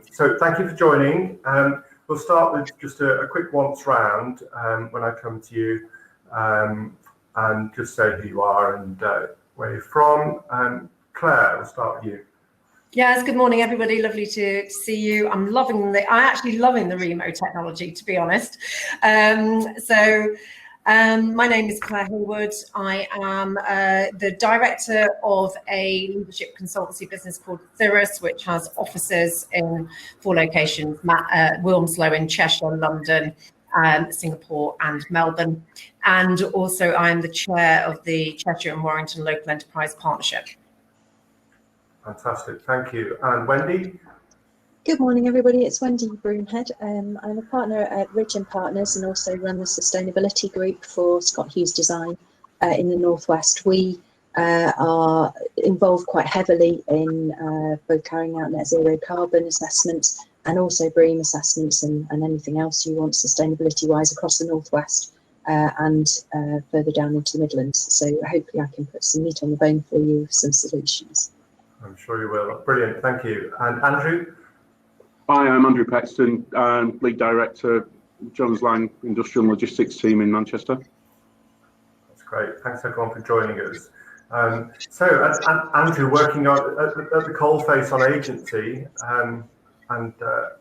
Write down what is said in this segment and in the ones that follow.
So thank you for joining. We'll start with just a quick once round when I come to you, and just say who you are and where you're from. Claire, we'll start with you. Yes, good morning, everybody. Lovely to see you. I'm actually loving the remote technology, to be honest. My name is Claire Hillwood. I am the director of a leadership consultancy business called Cirrus, which has offices in 4 locations, Wilmslow in Cheshire, London, Singapore and Melbourne. And also I am the chair of the Cheshire and Warrington Local Enterprise Partnership. Fantastic, thank you. And Wendy? Good morning, everybody. It's Wendy Broomhead. I'm a partner at Ridge & Partners and also run the sustainability group for Scott Hughes Design in the Northwest. We are involved quite heavily in both carrying out net zero carbon assessments and also BREEAM assessments and anything else you want sustainability-wise across the Northwest and further down into the Midlands. So hopefully I can put some meat on the bone for you, some solutions. I'm sure you will. Brilliant, thank you. And Andrew? Hi, I'm Andrew Pexton, Lead Director, Jones Lang Industrial and Logistics team in Manchester. That's great. Thanks everyone for joining us. Andrew, working at the coalface on agency, and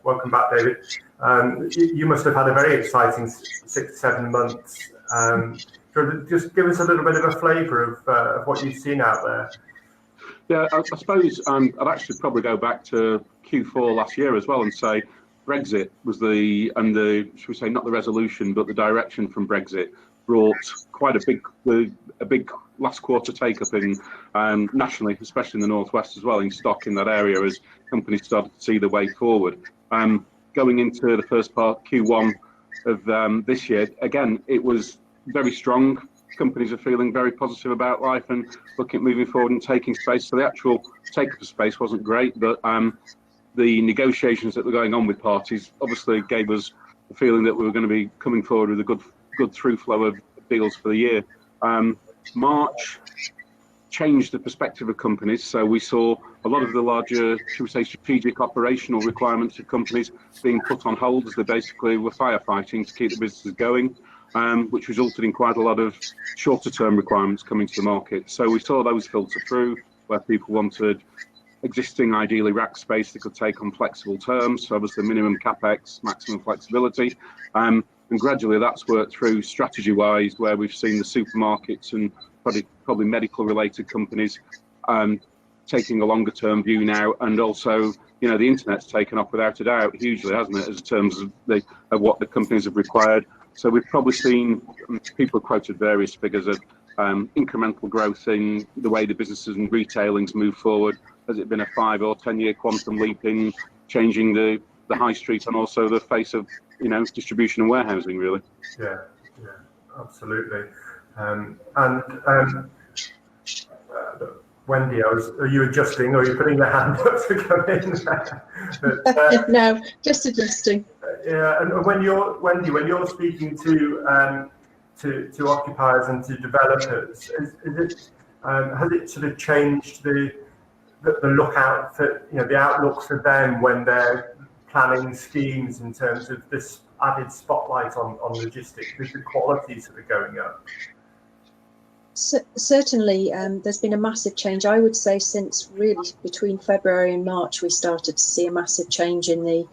welcome back, David. You must have had a very exciting 6 to 7 months. Just give us a little bit of a flavour of what you've seen out there. Yeah, I suppose I'd actually probably go back to Q4 last year as well and say Brexit was should we say not the resolution, but the direction from Brexit brought quite a big last quarter take up in nationally, especially in the Northwest as well, in stock in that area as companies started to see the way forward. Going into the first part, Q1 of this year, again, it was very strong. Companies are feeling very positive about life and looking at moving forward and taking space. So the actual take-up of space wasn't great, but the negotiations that were going on with parties obviously gave us the feeling that we were going to be coming forward with a good through flow of deals for the year. March changed the perspective of companies, so we saw a lot of the larger, should we say, strategic operational requirements of companies being put on hold as they basically were firefighting to keep the businesses going. Which resulted in quite a lot of shorter term requirements coming to the market. So we saw those filter through where people wanted existing, ideally rack space that could take on flexible terms. So obviously minimum capex, maximum flexibility. And gradually that's worked through strategy wise, where we've seen the supermarkets and probably medical related companies taking a longer term view now. And also, you know, the internet's taken off without a doubt hugely, hasn't it, as terms of what the companies have required. So we've probably seen, people have quoted various figures of incremental growth in the way the businesses and retailings move forward. Has it been a 5 or 10 year quantum leap in changing the high street and also the face of, you know, distribution and warehousing, really? Yeah, absolutely. Wendy, are you adjusting or are you putting your hand up to come in? No, just adjusting. Yeah, and when you're speaking to occupiers and to developers, has it sort of changed the lookout for, you know, the outlook for them when they're planning schemes in terms of this added spotlight on logistics, with the qualities that are going up? Certainly, there's been a massive change. I would say since really between February and March, we started to see a massive change in the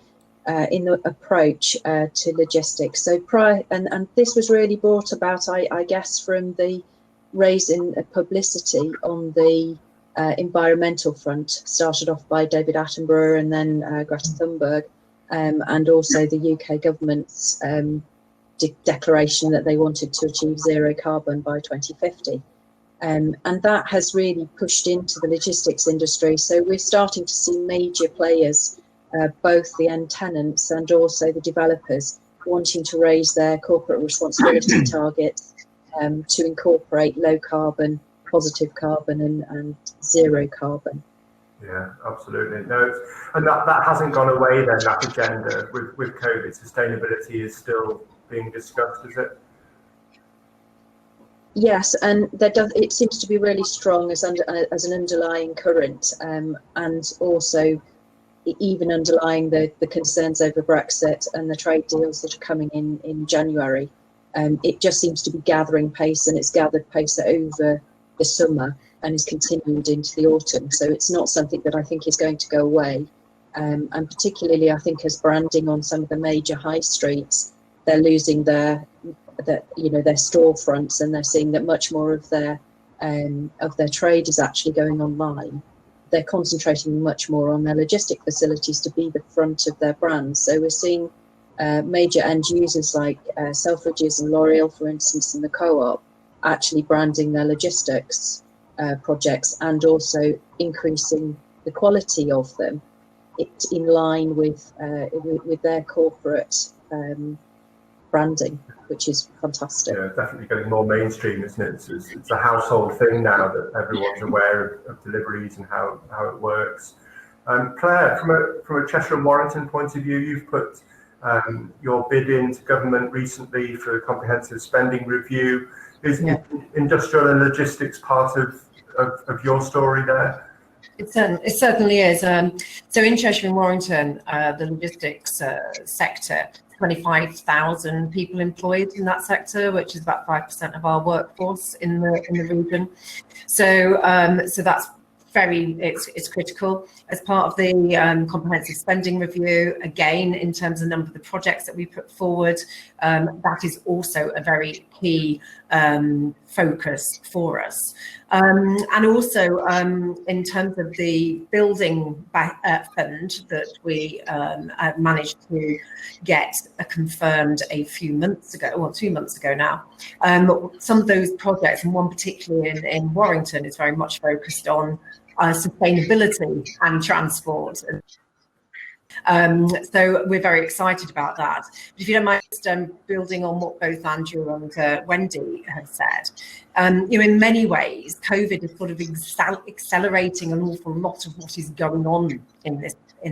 approach to logistics. So and this was really brought about, I guess, from the raising of publicity on the environmental front, started off by David Attenborough and then Greta Thunberg, and also the UK government's declaration that they wanted to achieve zero carbon by 2050. And that has really pushed into the logistics industry. So we're starting to see major players, both the end tenants and also the developers, wanting to raise their corporate responsibility targets to incorporate low carbon, positive carbon and zero carbon. Yeah, absolutely. No, and that hasn't gone away then, that agenda with COVID. Sustainability is still being discussed, is it? Yes, and it seems to be really strong as an underlying current, and also even underlying the concerns over Brexit and the trade deals that are coming in January, it just seems to be gathering pace, and it's gathered pace over the summer and is continued into the autumn. So it's not something that I think is going to go away. And particularly, I think, as branding on some of the major high streets, they're losing their storefronts, and they're seeing that much more of their trade is actually going online. They're concentrating much more on their logistic facilities to be the front of their brands. So we're seeing major end users like Selfridges and L'Oreal, for instance, and the Co-op actually branding their logistics projects, and also increasing the quality of them. It's in line with their corporate branding, which is fantastic. Yeah, definitely getting more mainstream, isn't it? It's a household thing now that everyone's aware of deliveries and how it works. Claire, from a Cheshire and Warrington point of view, you've put your bid into government recently for a comprehensive spending review. Is industrial and logistics part of your story there? It certainly is. So in Cheshire and Warrington, the logistics sector, 25,000 people employed in that sector, which is about 5% of our workforce in the region. So that's it's critical. As part of the comprehensive spending review, again, in terms of the number of the projects that we put forward, that is also a very key focus for us. And also in terms of the building fund that we managed to get confirmed a few months ago, well, 2 months ago now, some of those projects, and one particularly in Warrington, is very much focused on sustainability and transport. So we're very excited about that. But if you don't mind, building on what both Andrew and Wendy have said, in many ways, COVID is sort of accelerating an awful lot of what is going on in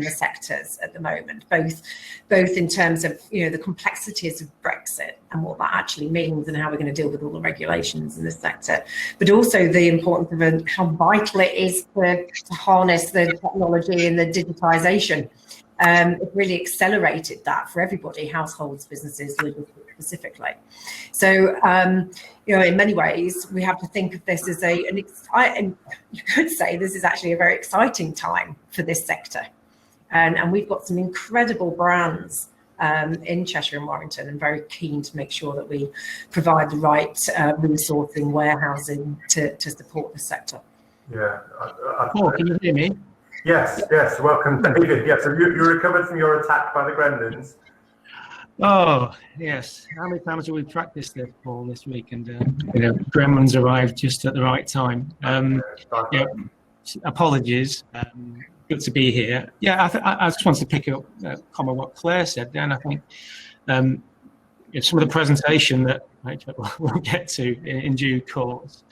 the sectors at the moment, both in terms of the complexities of Brexit and what that actually means and how we're going to deal with all the regulations in this sector, but also the importance of how vital it is to harness the technology and the digitisation. It really accelerated that for everybody, households, businesses, logistics specifically. So, in many ways, we have to think of this as you could say this is actually a very exciting time for this sector. And we've got some incredible brands in Cheshire and Warrington, and very keen to make sure that we provide the right resourcing, warehousing to support the sector. Yeah. Can you hear me? Yes. Welcome, David. Yes, have you recovered from your attack by the gremlins? Oh, yes. How many times have we practiced this, Paul, this week? And, gremlins arrived just at the right time. Apologies. Good to be here. Yeah, I just wanted to pick up comment what Claire said. Then I think some of the presentation that we'll get to in due course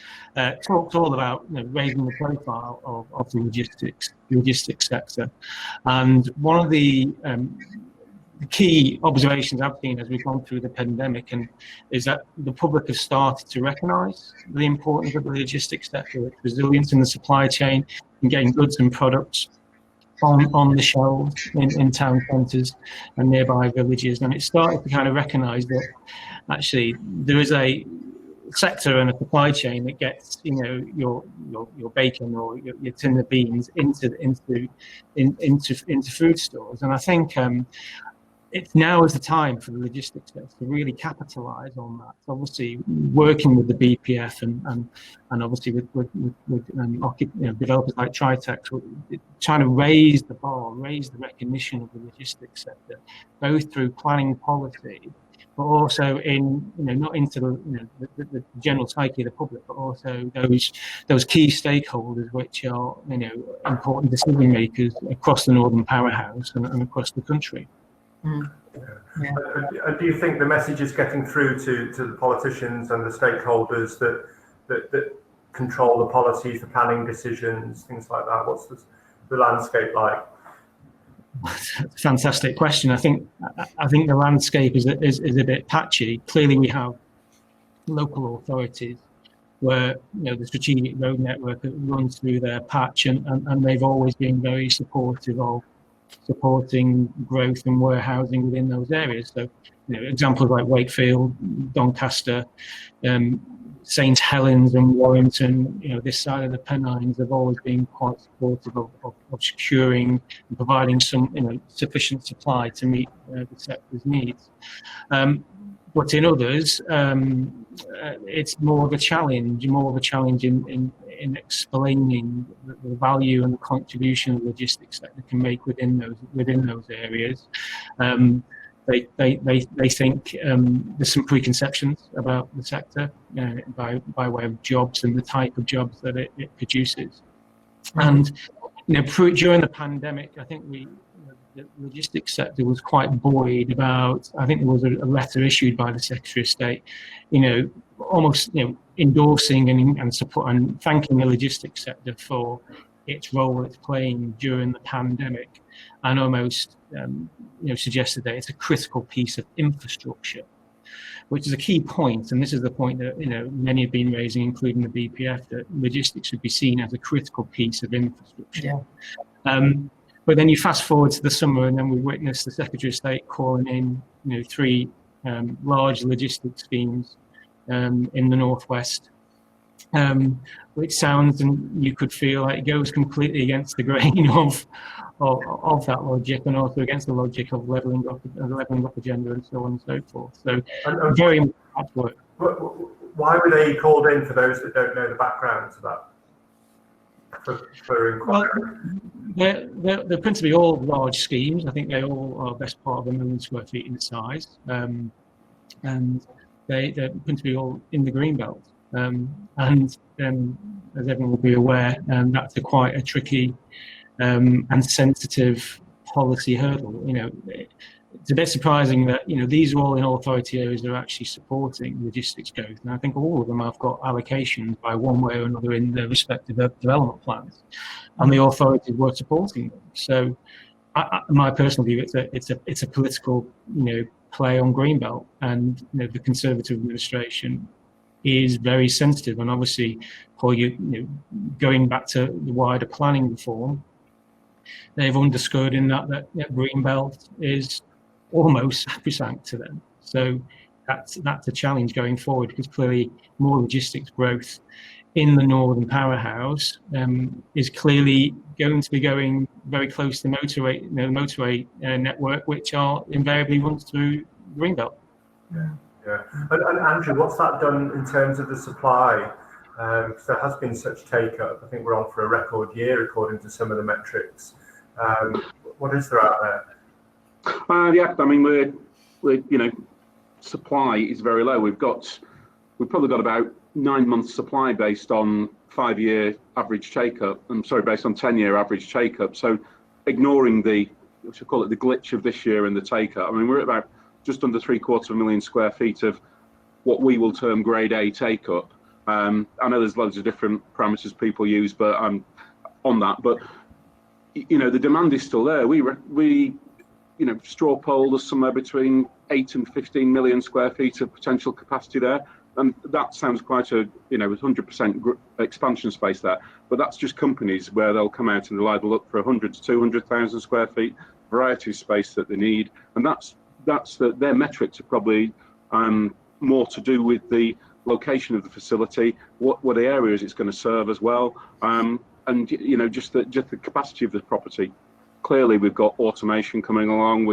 talked all about raising the profile of the logistics sector. And one of the key observations I've seen as we've gone through the pandemic is that the public have started to recognise the importance of the logistics sector, its resilience in the supply chain, and getting goods and products on the shelves in town centres and nearby villages. And it started to kind of recognise that actually there is a sector and a supply chain that gets your bacon or your tin of beans into food stores. And I think it's now is the time for the logistics sector to really capitalise on that. So obviously, working with the BPF and obviously with developers like Tritex, trying to raise the bar, raise the recognition of the logistics sector, both through planning policy, but also in not into the general psyche of the public, but also those key stakeholders which are important decision makers across the Northern Powerhouse and across the country. Mm. Yeah. Do you think the message is getting through to the politicians and the stakeholders that control the policies, the planning decisions, things like that? What's the landscape like? Fantastic question. I think the landscape is a bit patchy. Clearly, we have local authorities where the strategic road network runs through their patch, and they've always been very supportive of supporting growth and warehousing within those areas. So, examples like Wakefield, Doncaster, St Helens and Warrington, this side of the Pennines have always been quite supportive of securing and providing some, sufficient supply to meet the sector's needs. But in others, it's more of a challenge in explaining the value and the contribution the logistics sector can make within those areas. They think there's some preconceptions about the sector by way of jobs and the type of jobs that it produces. And during the pandemic, I think the logistics sector was quite buoyed about. I think there was a letter issued by the Secretary of State, almost endorsing and support and thanking the logistics sector for its role it's playing during the pandemic, and almost suggested that it's a critical piece of infrastructure, which is a key point. And this is the point that many have been raising, including the BPF, that logistics should be seen as a critical piece of infrastructure. Yeah. But then you fast forward to the summer, and then we witnessed the Secretary of State calling in 3 large logistics schemes in the northwest, which sounds, and you could feel like it goes completely against the grain of that logic, and also against the logic of levelling up agenda and so on and so forth. So very important work. Why were they called in, for those that don't know the background to that? For inquiry? Well, they're principally all large schemes. I think they all are best part of 1 million square feet in size, and they're principally all in the greenbelt. And as everyone will be aware, that's quite a tricky and sensitive policy hurdle. It's a bit surprising that these are all in authority areas that are actually supporting logistics growth, and I think all of them have got allocations by one way or another in their respective development plans, and the authorities were supporting them. So, my personal view, it's a political play on greenbelt, and the Conservative administration is very sensitive, and obviously, Paul, going back to the wider planning reform, they've underscored in that greenbelt is almost sacrosanct to them. So that's a challenge going forward, because clearly more logistics growth in the northern powerhouse is clearly going to be going very close to the motorway network, which are invariably runs through greenbelt. Yeah. And Andrew, what's that done in terms of the supply? Because there has been such take-up. I think we're on for a record year according to some of the metrics. What is there out there? Yeah, I mean, we're supply is very low. We've probably got about 9 months supply based on 5-year average take-up. Based on 10-year average take-up. So, ignoring we should call it the glitch of this year and the take-up. I mean, we're at about just under 750,000 square feet of what we will term Grade A take-up. I know there's loads of different parameters people use, but I'm on that. But the demand is still there. We straw poll, there's somewhere between 8 and 15 million square feet of potential capacity there, and that sounds quite a 100% expansion space there. But that's just companies where they'll come out and they'll either look for 100 to 200,000 square feet, variety of space that they need, and their metrics are probably more to do with the location of the facility, what the areas it's going to serve as well, and just the capacity of the property. Clearly, we've got automation coming along.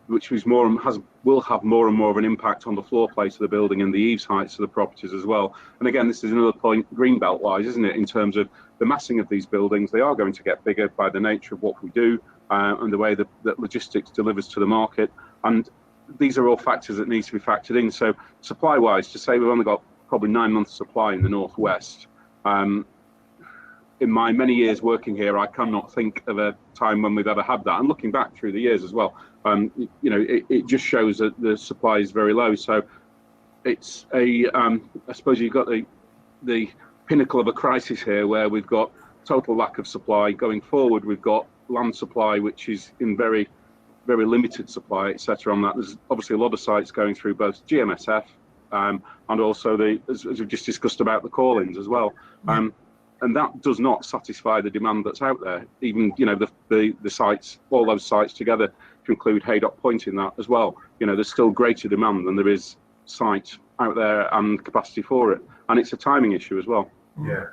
Which will have more and more of an impact on the floor plate of the building and the eaves heights of the properties as well. And again, this is another point, greenbelt wise, isn't it? In terms of the massing of these buildings, they are going to get bigger by the nature of what we do and the way that logistics delivers to the market. And these are all factors that need to be factored in. So supply wise, to say we've only got probably 9 months supply in the northwest. In my many years working here, I cannot think of a time when we've ever had that. And looking back through the years as well, it just shows that the supply is very low. So it's I suppose you've got the pinnacle of a crisis here, where we've got total lack of supply. Going forward, we've got land supply, which is in very, very limited supply, etc. On that, there's obviously a lot of sites going through both GMSF and also as we've just discussed about the call-ins as well. and that does not satisfy the demand that's out there. Even, you know, the sites, all those sites together, to include Haydock Point in that as well. You know, there's still greater demand than there is site out there and capacity for it, and it's a timing issue as well. Yeah.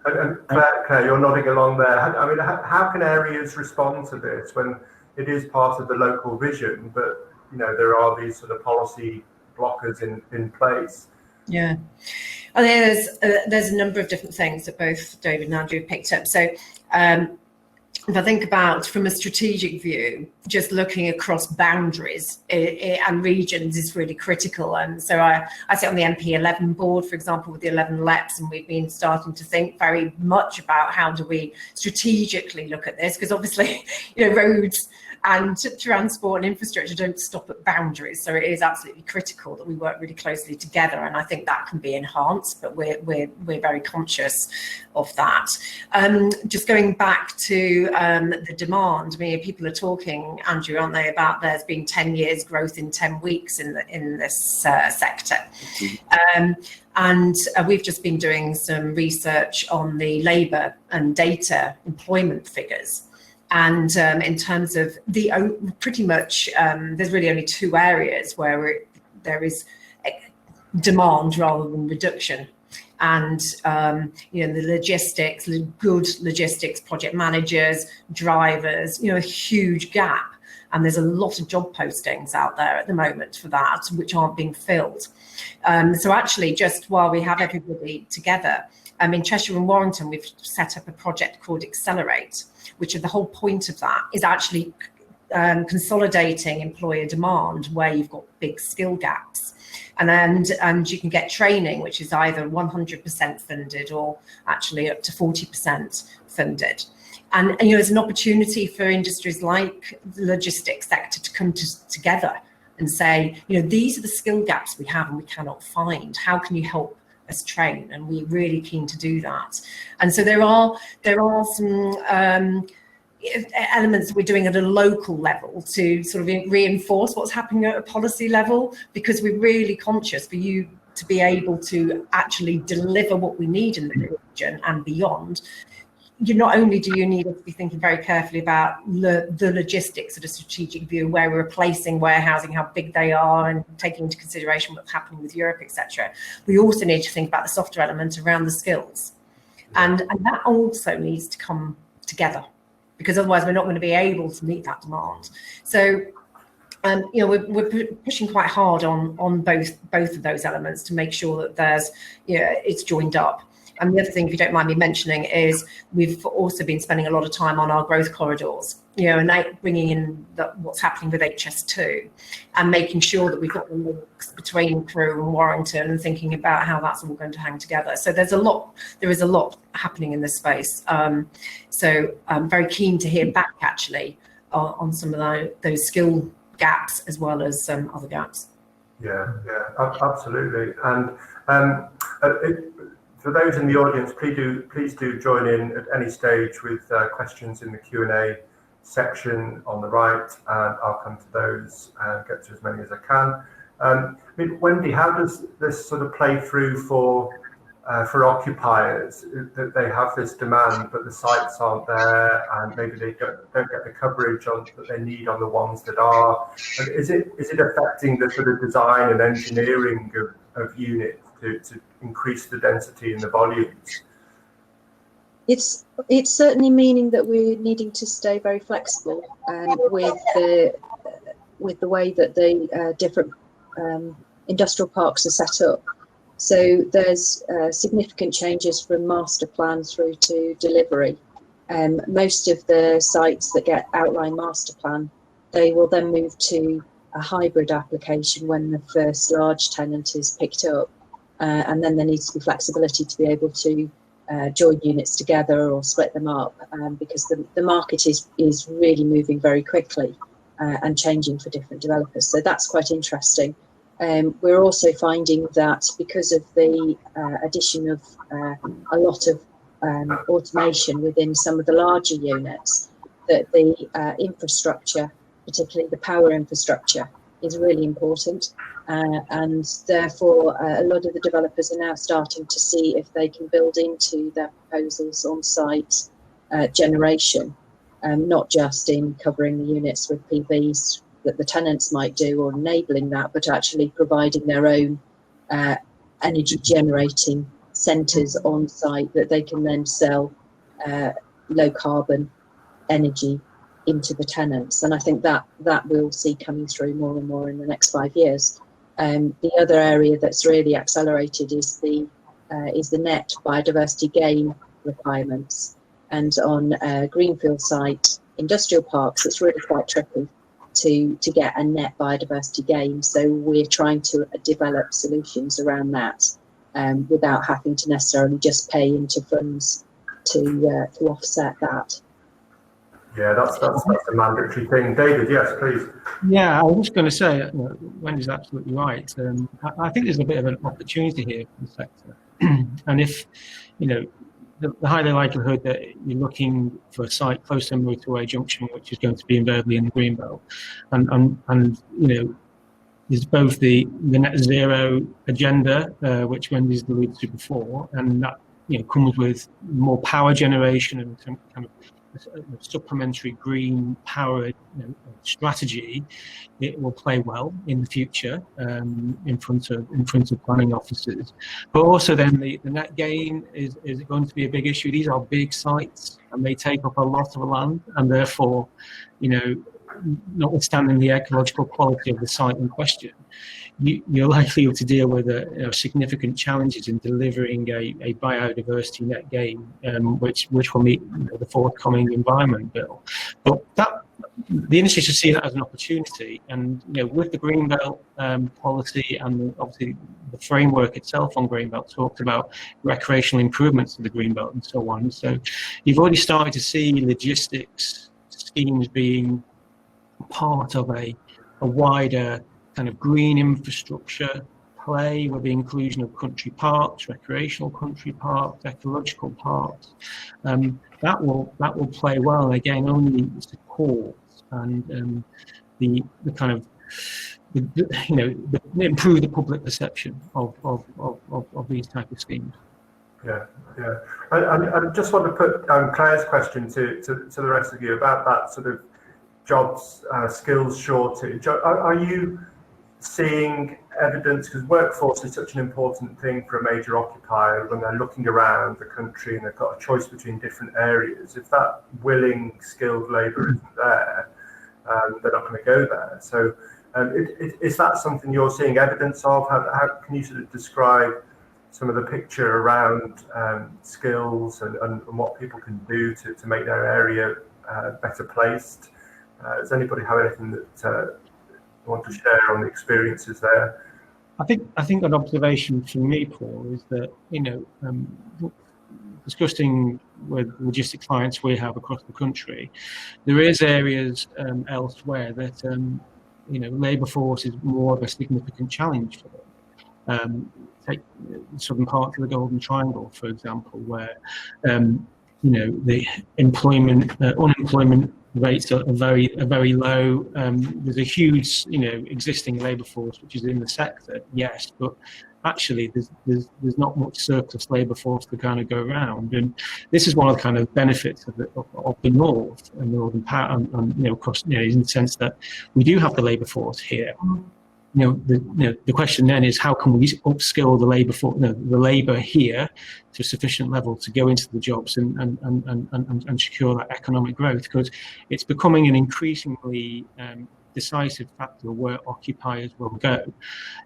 And Claire, you're nodding along there. I mean, how can areas respond to this when it is part of the local vision, but you know there are these sort of policy blockers in place? Yeah, I think there's a number of different things that both David and Andrew have picked up. So if I think about from a strategic view, just looking across boundaries and regions is really critical. And so I sit on the MP11 board, for example, with the 11 LEPs, and we've been starting to think very much about how do we strategically look at this, because obviously, you know, roads and transport and infrastructure don't stop at boundaries. So it is absolutely critical that we work really closely together. And I think that can be enhanced, but we're very conscious of that. Just going back to the demand, I mean, people are talking, Andrew, aren't they, about there's been 10 years growth in 10 weeks in this sector. And we've just been doing some research on the labour and data employment figures. And in terms of pretty much, there's really only two areas where there is demand rather than reduction. And, you know, the logistics, good logistics, project managers, drivers, you know, a huge gap. And there's a lot of job postings out there at the moment for that, which aren't being filled. So actually, just while we have everybody together, in Cheshire and Warrington, we've set up a project called Accelerate, which the whole point of that is actually consolidating employer demand where you've got big skill gaps. And you can get training, which is either 100% funded or actually up to 40% funded. And you know, there's an opportunity for industries like the logistics sector to come together and say, you know, these are the skill gaps we have and we cannot find. How can you help us train? And we're really keen to do that. And so there are some elements we're doing at a local level to sort of reinforce what's happening at a policy level, because we're really conscious for you to be able to actually deliver what we need in the region and beyond. You not only do you need to be thinking very carefully about the logistics at a strategic view, where we're replacing warehousing, how big they are, and taking into consideration what's happening with Europe, etc. We also need to think about the softer element around the skills, and that also needs to come together, because otherwise we're not going to be able to meet that demand. So, you know, we're pushing quite hard on both of those elements to make sure that there's, you know, it's joined up. And the other thing, if you don't mind me mentioning, is we've also been spending a lot of time on our growth corridors, you know, and bringing in what's happening with HS2 and making sure that we've got the links between Crewe and Warrington and thinking about how that's all going to hang together. So there is a lot happening in this space. So I'm very keen to hear back actually on some of those skill gaps as well as other gaps. Yeah, absolutely. And for those in the audience, please do join in at any stage with questions in the Q&A section on the right, and I'll come to those and get to as many as I can. I mean, Wendy, how does this sort of play through for occupiers, that they have this demand but the sites aren't there, and maybe they don't get the coverage that they need on the ones that are? And is it affecting the sort of design and engineering of units to increase the density and the volumes? It's certainly meaning that we're needing to stay very flexible with the way that the different industrial parks are set up. So there's significant changes from master plan through to delivery. Most of the sites that get outline master plan, they will then move to a hybrid application when the first large tenant is picked up. And then there needs to be flexibility to be able to join units together or split them up, because the market is really moving very quickly and changing for different developers. So that's quite interesting. We're also finding that because of the addition of a lot of automation within some of the larger units, that the infrastructure, particularly the power infrastructure, is really important, and therefore a lot of the developers are now starting to see if they can build into their proposals on-site generation, not just in covering the units with PVs that the tenants might do or enabling that, but actually providing their own energy generating centres on site that they can then sell low carbon energy into the tenants. And I think that we'll see coming through more and more in the next 5 years. The other area that's really accelerated is the net biodiversity gain requirements. And on greenfield site industrial parks, it's really quite tricky to get a net biodiversity gain. So we're trying to develop solutions around that without having to necessarily just pay into funds to offset that. Yeah, that's a mandatory thing. David, yes, please. Yeah, I was going to say, Wendy's absolutely right. I think there's a bit of an opportunity here for the sector. And if, the higher likelihood that you're looking for a site close to a motorway junction, which is going to be invariably in the Greenbelt, and there's both the net zero agenda, which Wendy's alluded to before, and that comes with more power generation and some kind of supplementary green power strategy. It will play well in the future in front of planning officers. But also then the net gain is going to be a big issue. These are big sites and they take up a lot of land, and therefore, notwithstanding the ecological quality of the site in question, you're likely to deal with significant challenges in delivering a biodiversity net gain, which will meet the forthcoming environment bill. But the industry should see that as an opportunity, and with the Greenbelt policy and obviously the framework itself on Greenbelt talked about recreational improvements to the Greenbelt and so on. So you've already started to see logistics schemes being part of a wider kind of green infrastructure play, with the inclusion of country parks, recreational country parks, ecological parks. That will play well, and again only supports and the kind of improve the public perception of these type of schemes. Yeah. I just want to put Claire's question to the rest of you about that sort of jobs skills shortage. Are you seeing evidence, because workforce is such an important thing for a major occupier when they're looking around the country and they've got a choice between different areas? If that willing, skilled labour isn't there, they're not going to go there. So is that something you're seeing evidence of? How can you sort of describe some of the picture around skills and what people can do to make their area better placed? Does anybody have anything that want to share on the experiences there? I think an observation from me, Paul, is that discussing with logistic clients we have across the country, there is areas elsewhere that labour force is more of a significant challenge for them. Take southern parts of the Golden Triangle, for example, where the unemployment rates are very low. There's a huge existing labour force which is in the sector, yes, but actually there's not much surplus labour force to kind of go around, and this is one of the kind of benefits of the north and northern part, and across in the sense that we do have the labour force here. The question then is, how can we upskill the labour for the labour here to a sufficient level to go into the jobs and secure that economic growth? Because it's becoming an increasingly decisive factor where occupiers will go.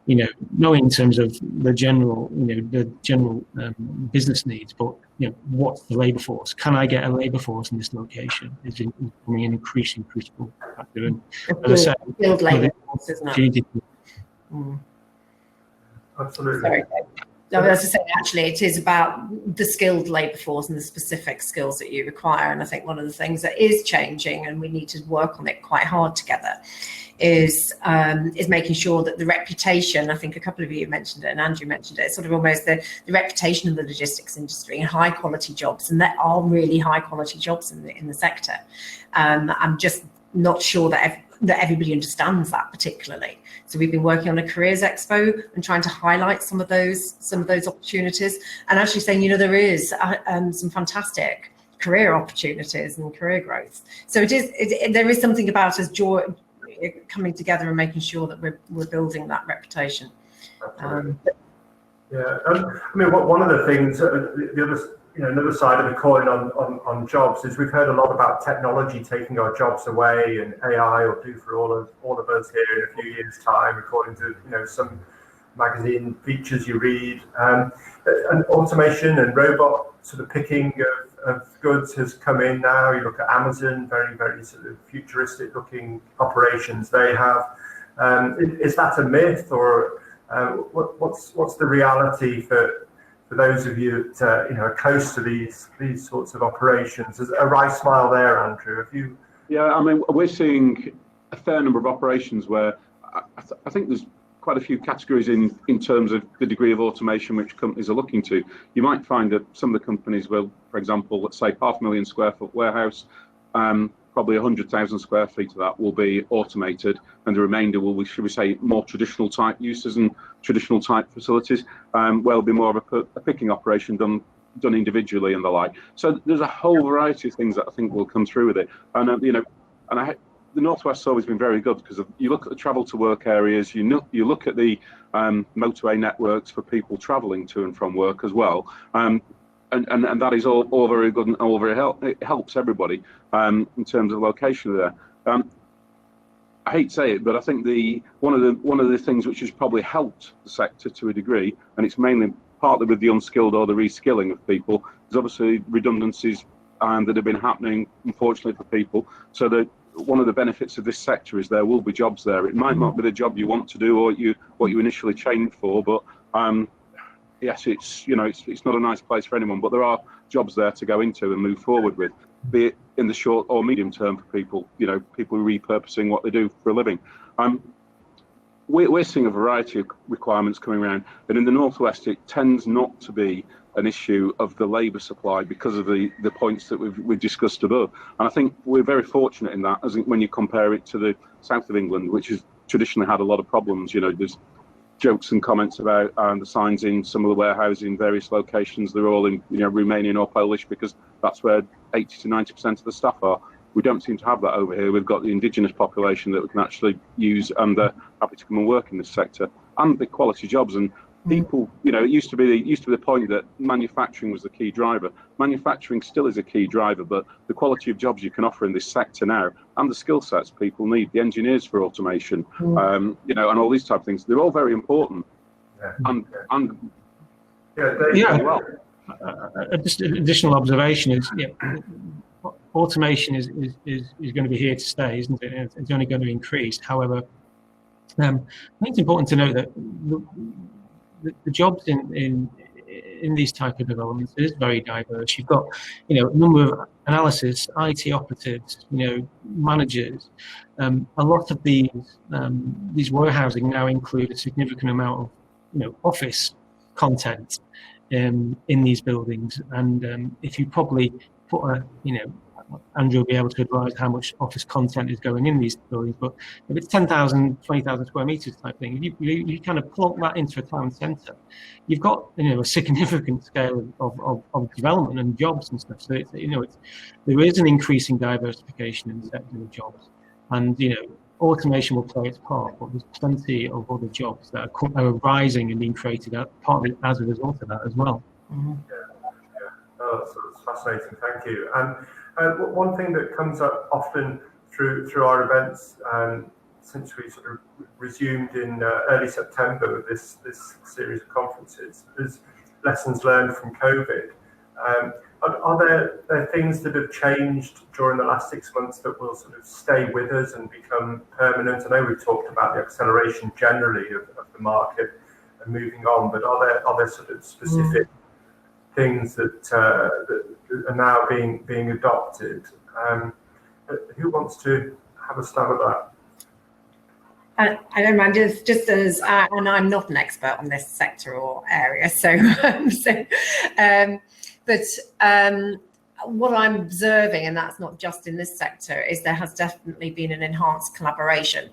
Not in terms of the general business needs, but what's the labour force? Can I get a labour force in this location? Is becoming an increasing crucial factor. And as I say, skilled labour force, isn't it? Absolutely. Sorry. No, as I say, actually, it is about the skilled labour force and the specific skills that you require. And I think one of the things that is changing, and we need to work on it quite hard together, is making sure that the reputation, I think a couple of you mentioned it and Andrew mentioned it, sort of almost the reputation of the logistics industry and high quality jobs, and there are really high quality jobs in the sector. I'm just not sure that that everybody understands that particularly. So we've been working on a careers expo and trying to highlight some of those opportunities, and actually saying, there is some fantastic career opportunities and career growth. So there is something about us coming together and making sure that we're building that reputation. Yeah, I mean, one of the things, the other, another side of the coin on jobs is we've heard a lot about technology taking our jobs away, and AI will do for all of us here in a few years' time, according to some magazine features you read. And automation and robot sort of picking of goods has come in now. You look at Amazon, very, very sort of futuristic looking operations they have. Is that a myth, or what's the reality for those of you that are close to these sorts of operations? There's a wry smile there, Andrew. Have you? Yeah, I mean, we're seeing a fair number of operations where I think there's quite a few categories in terms of the degree of automation which companies are looking to. You might find that some of the companies will, for example, let's say 500,000 square foot warehouse, probably 100,000 square feet of that will be automated, and the remainder will be, should we say, more traditional type uses and traditional type facilities, where there'll be more of a picking operation done individually and the like. So there's a whole variety of things that I think will come through with it. And the Northwest's always been very good, because you look at the travel to work areas, you look at the motorway networks for people travelling to and from work as well. And that is all very good and all very it helps everybody in terms of location there. I hate to say it, but I think one of the things which has probably helped the sector to a degree, and it's mainly partly with the unskilled or the reskilling of people, is obviously redundancies that have been happening, unfortunately, for people. So that one of the benefits of this sector is there will be jobs there. It might not be the job you want to do or what you initially trained for, but yes, it's not a nice place for anyone, but there are jobs there to go into and move forward with, be it in the short or medium term for people, people repurposing what they do for a living. We're seeing a variety of requirements coming around, and in the Northwest it tends not to be an issue of the labour supply because of the points that we've discussed above. And I think we're very fortunate in that, as when you compare it to the south of England, which has traditionally had a lot of problems. There's jokes and comments about the signs in some of the warehouses in various locations. They're all in Romanian or Polish, because that's where 80 to 90% of the staff are. We don't seem to have that over here. We've got the indigenous population that we can actually use, and they're happy to come and work in this sector, and big quality jobs. And people, it used to be the point that manufacturing was the key driver. Manufacturing still is a key driver, but the quality of jobs you can offer in this sector now, and the skill sets people need, the engineers for automation, and all these type of things, they're all very important. Just an additional observation is, automation is going to be here to stay, isn't it? It's only going to increase. However, I think it's important to note that the jobs in these type of developments is very diverse. You've got a number of analysis, IT operatives, managers. A lot of these warehousing now include a significant amount of office content in these buildings, and if you probably put Andrew will be able to advise how much office content is going in these buildings, but if it's 10,000, 20,000 square meters type thing, if you kind of plonk that into a town centre, you've got a significant scale of development and jobs and stuff. So there is an increasing diversification in the sector of jobs, and automation will play its part, but there's plenty of other jobs that are rising and being created partly as a result of that as well. Mm-hmm. Oh, that's fascinating. Thank you. And one thing that comes up often through our events, since we sort of resumed in early September with this series of conferences, is lessons learned from COVID. Are there things that have changed during the last 6 months that will sort of stay with us and become permanent? I know we've talked about the acceleration generally of the market and moving on, but are there sort of specific things that are now being adopted? Who wants to have a stab at that? I don't mind, just as, and I'm not an expert on this sector or area, but what I'm observing, and that's not just in this sector, is there has definitely been an enhanced collaboration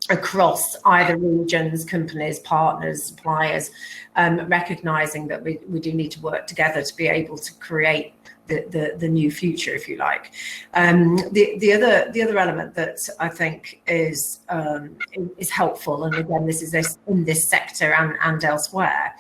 across either regions, companies, partners, suppliers, recognizing that we do need to work together to be able to create the new future, if you like. The other element that I think is helpful, and again, this is in this sector and elsewhere,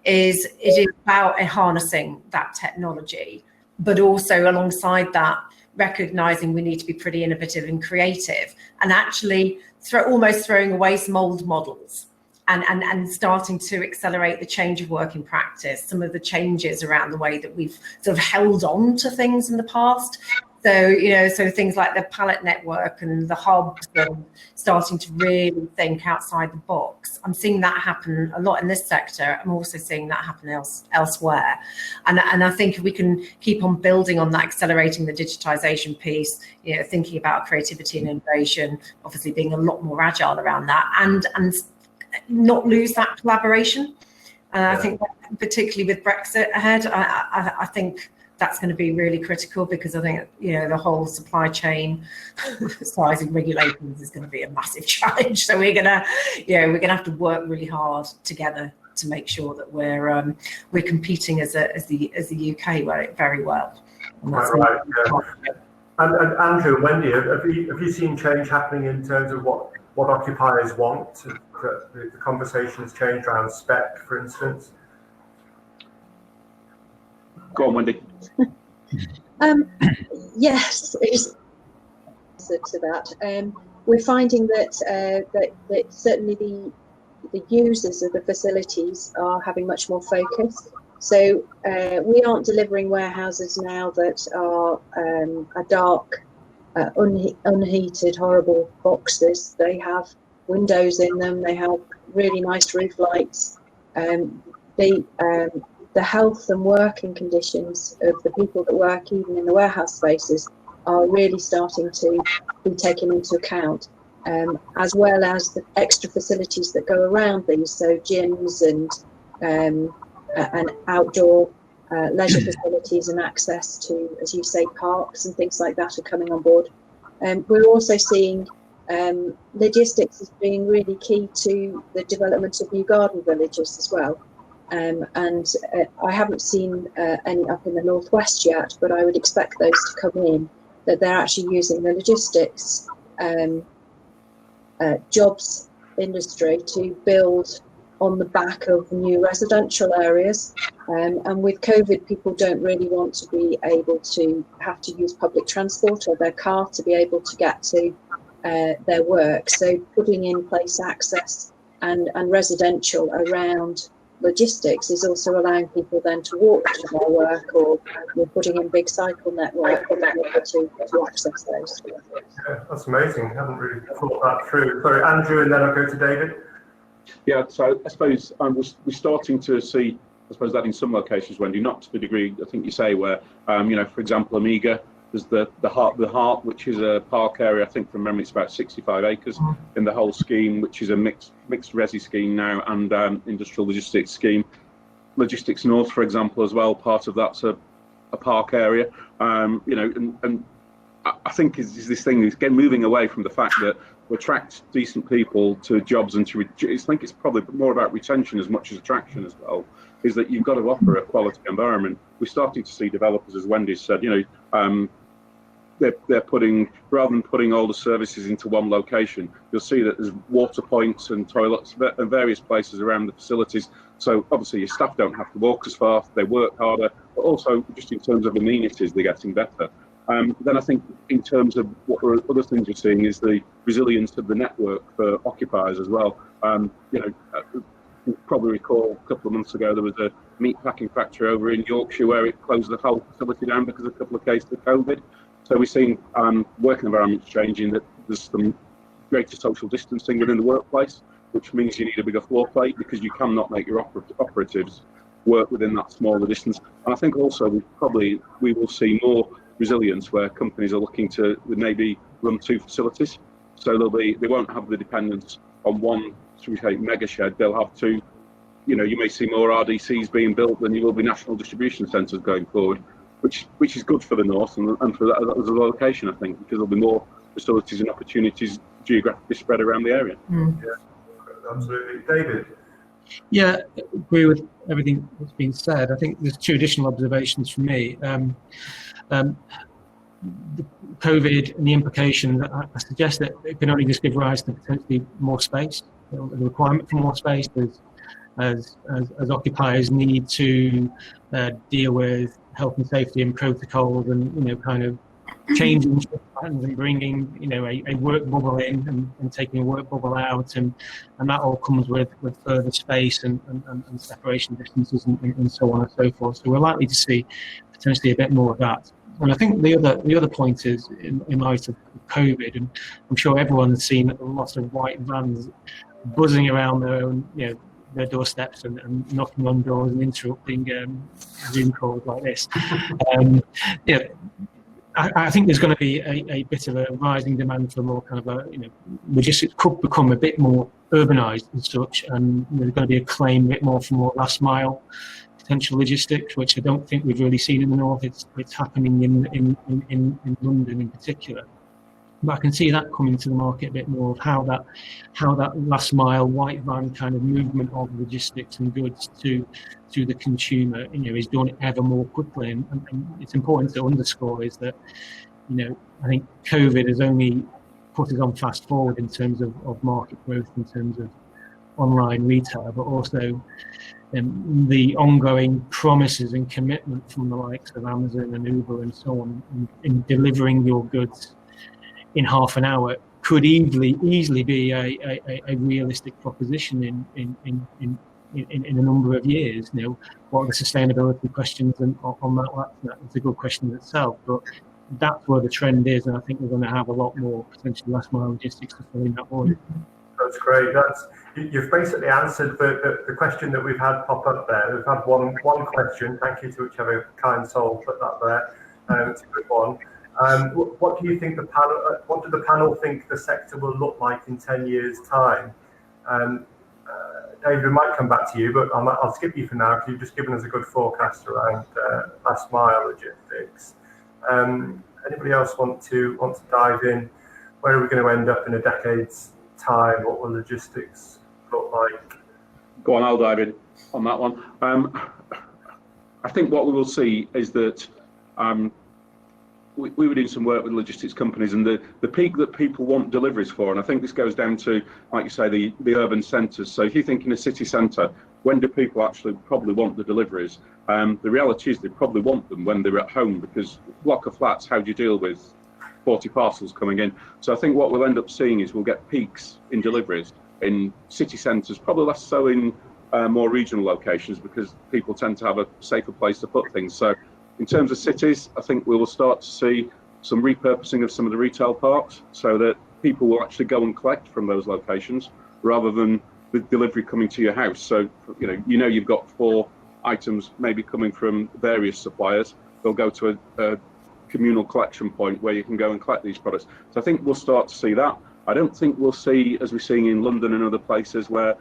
is it is about harnessing that technology, but also alongside that, recognizing we need to be pretty innovative and creative, and actually almost throwing away some old models and starting to accelerate the change of working practice, some of the changes around the way that we've sort of held on to things in the past. So things like the pallet network and the hubs, and starting to really think outside the box. I'm seeing that happen a lot in this sector. I'm also seeing that happen elsewhere. And I think if we can keep on building on that, accelerating the digitization piece, thinking about creativity and innovation, obviously being a lot more agile around that, and not lose that collaboration. I think particularly with Brexit ahead, I think that's going to be really critical, because I think the whole supply chain sizing regulations is going to be a massive challenge. So we're gonna have to work really hard together to make sure that we're competing as the UK very well. Right. Yeah. And Andrew and Wendy, have you seen change happening in terms of what occupiers want? The conversations change around spec, for instance. Go on, Wendy. Yes, is to that. We're finding that certainly the users of the facilities are having much more focus. So we aren't delivering warehouses now that are a dark, unheated, horrible boxes. They have windows in them. They have really nice roof lights. The health and working conditions of the people that work even in the warehouse spaces are really starting to be taken into account, as well as the extra facilities that go around these, so gyms and outdoor leisure facilities and access to, as you say, parks and things like that are coming on board. We're also seeing logistics as being really key to the development of new garden villages as well. And I haven't seen any up in the northwest yet, but I would expect those to come in, that they're actually using the logistics jobs industry to build on the back of new residential areas. And with COVID, people don't really want to be able to have to use public transport or their car to be able to get to their work. So putting in place access and residential around logistics is also allowing people then to walk to their work, or we're putting in big cycle network to access those. Yeah, that's amazing. I haven't really thought that through. Sorry, Andrew, and then I'll go to David. Yeah, so I suppose we're starting to see, I suppose, that in some locations, Wendy, not to the degree I think you say, where for example, Amiga, there's the Heart, which is a park area. I think from memory it's about 65 acres in the whole scheme, which is a mixed resi scheme now, and industrial logistics scheme. Logistics North, for example, as well, part of that's a park area. And I think is this thing is again moving away from the fact that we attract decent people to jobs, and I think it's probably more about retention as much as attraction as well. Is that you've got to offer a quality environment. We're starting to see developers, as Wendy said, they're putting, rather than putting all the services into one location, you'll see that there's water points and toilets and various places around the facilities. So obviously your staff don't have to walk as far, they work harder, but also just in terms of amenities, they're getting better. Then I think in terms of other things we're seeing is the resilience of the network for occupiers as well. You probably recall a couple of months ago there was a meat packing factory over in Yorkshire where it closed the whole facility down because of a couple of cases of COVID. So we're seeing working environments changing, that there's some greater social distancing within the workplace, which means you need a bigger floor plate because you cannot make your operatives work within that smaller distance. And I think also we will see more resilience where companies are looking to maybe run two facilities. So they won't have the dependence on one, should we say, mega shed. They'll have two. You may see more RDCs being built than you will be national distribution centres going forward, which is good for the north and for that as a location, I think, because there'll be more facilities and opportunities geographically spread around the area. Yeah, absolutely. David? Yeah, I agree with everything that's been said. I think there's two additional observations from me. The COVID and the implication that I suggest that it can only just give rise to potentially more space, the requirement for more space as occupiers need to deal with health and safety and protocols and, kind of changing shift patterns and bringing, a work bubble in and taking a work bubble out, and that all comes with further space and separation distances and so on and so forth. So we're likely to see potentially a bit more of that. And I think the other point is in light of COVID, and I'm sure everyone's seen lots of white vans buzzing around their own, their doorsteps and knocking on doors and interrupting Zoom calls like this. I think there's going to be a bit of a rising demand for more kind of logistics could become a bit more urbanised and such, and there's going to be a claim a bit more for more last mile potential logistics, which I don't think we've really seen in the north. It's happening in London in particular. But I can see that coming to the market a bit more of how that last mile white van kind of movement of logistics and goods to the consumer, is done ever more quickly. And it's important to underscore is that, I think COVID has only put us on fast forward in terms of market growth, in terms of online retail, but also the ongoing promises and commitment from the likes of Amazon and Uber and so on in delivering your goods in half an hour could easily be a realistic proposition in a number of years. What are the sustainability questions on that's a good question in itself, but that's where the trend is, and I think we're going to have a lot more potential last mile logistics to fill in that void. That's great. You've basically answered the question that we've had pop up there. We've had one question. Thank you to whichever kind soul put that there. It's a good one. What do you think what do the panel think the sector will look like in 10 years' time? David, we might come back to you, but I'll skip you for now because you've just given us a good forecast around last mile logistics. Anybody else want to dive in? Where are we going to end up in a decade's time? What will logistics look like? Go on, I'll dive in on that one. I think what we will see is that we were doing some work with logistics companies, and the peak that people want deliveries for, and I think this goes down to, like you say, the urban centres. So if you think in a city centre, when do people actually probably want the deliveries? The reality is they probably want them when they're at home, because block of flats, how do you deal with 40 parcels coming in? So I think what we'll end up seeing is we'll get peaks in deliveries in city centres, probably less so in more regional locations, because people tend to have a safer place to put things. So in terms of cities, I think we will start to see some repurposing of some of the retail parks so that people will actually go and collect from those locations rather than the delivery coming to your house. So, you've got 4 items maybe coming from various suppliers. They'll go to a communal collection point where you can go and collect these products. So I think we'll start to see that. I don't think we'll see, as we're seeing in London and other places, where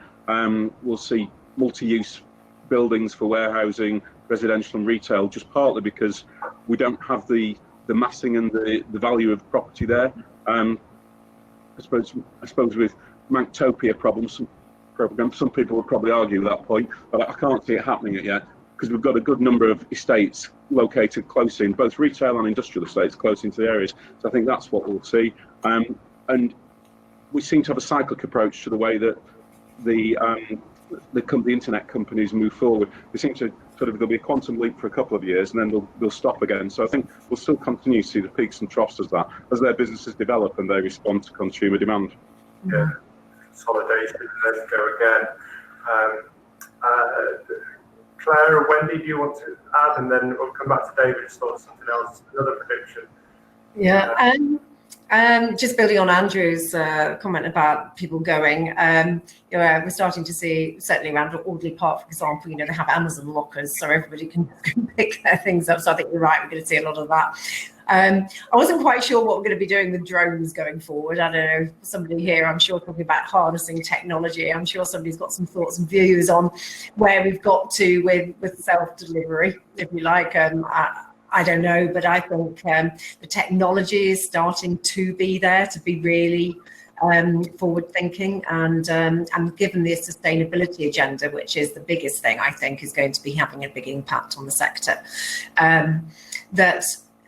we'll see multi-use buildings for warehousing, residential and retail, just partly because we don't have the massing and the value of property there. I suppose with Manktopia problems, some people would probably argue that point, but I can't see it happening yet, because we've got a good number of estates located close in, both retail and industrial estates close into the areas. So I think that's what we'll see. And we seem to have a cyclic approach to the way that the internet companies move forward. We seem to there'll be a quantum leap for a couple of years, and then they'll stop again. So I think we'll still continue to see the peaks and troughs as their businesses develop and they respond to consumer demand. Yeah, consolidation, let's go again. Claire or Wendy, do you want to add? And then we'll come back to David's thoughts, something else, another prediction. Yeah. Just building on Andrew's comment about people going, we're starting to see, certainly around Audley Park, for example, they have Amazon lockers, so everybody can pick their things up. So I think you're right, we're going to see a lot of that. I wasn't quite sure what we're going to be doing with drones going forward. I don't know, somebody here, I'm sure, talking about harnessing technology. I'm sure somebody's got some thoughts and views on where we've got to with self-delivery, if you like. I don't know, but I think the technology is starting to be there to be really forward thinking, and given the sustainability agenda, which is the biggest thing I think is going to be having a big impact on the sector,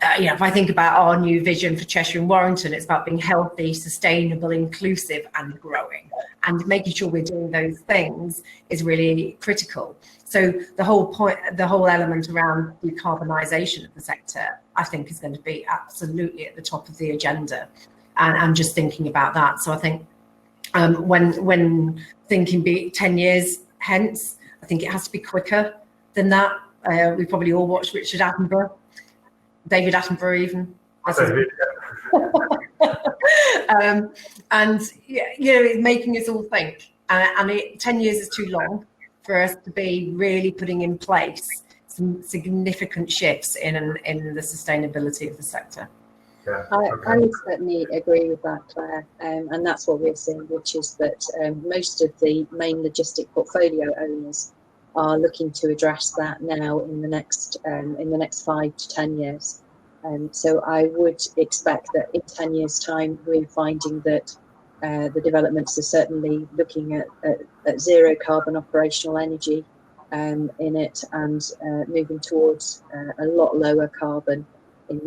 if I think about our new vision for Cheshire and Warrington, it's about being healthy, sustainable, inclusive and growing, and making sure we're doing those things is really critical. So the whole element around decarbonisation of the sector, I think, is going to be absolutely at the top of the agenda. And I'm just thinking about that. So I think when thinking 10 years hence, I think it has to be quicker than that. We probably all watched Richard Attenborough, David Attenborough even. And it's making us all think. And 10 years is too long for us to be really putting in place some significant shifts in the sustainability of the sector. Yeah, I would certainly agree with that, Claire, and that's what we're seeing, which is that most of the main logistic portfolio owners are looking to address that now in the next 5 to 10 years. So I would expect that in 10 years' time, we're finding that the developments are certainly looking at zero carbon operational energy in it, and moving towards a lot lower carbon in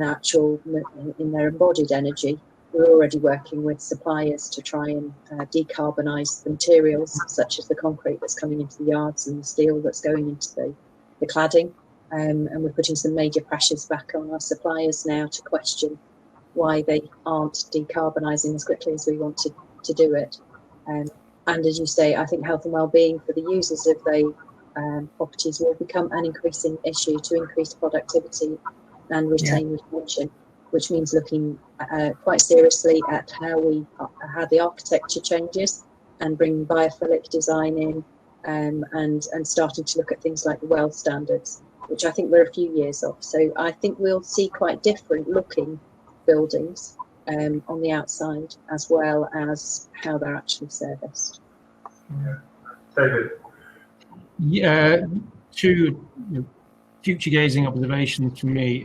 their embodied energy. We're already working with suppliers to try and decarbonise the materials, such as the concrete that's coming into the yards and the steel that's going into the cladding. And we're putting some major pressures back on our suppliers now to question why they aren't decarbonising as quickly as we want to do it. And as you say, I think health and well-being for the users of the properties will become an increasing issue to increase productivity and retain retention, which means looking quite seriously at how the architecture changes and bring biophilic design in, and starting to look at things like the WELL standards, which I think we're a few years off. So I think we'll see quite different looking buildings on the outside, as well as how they're actually serviced. Yeah. David? Yeah, two future gazing observations for me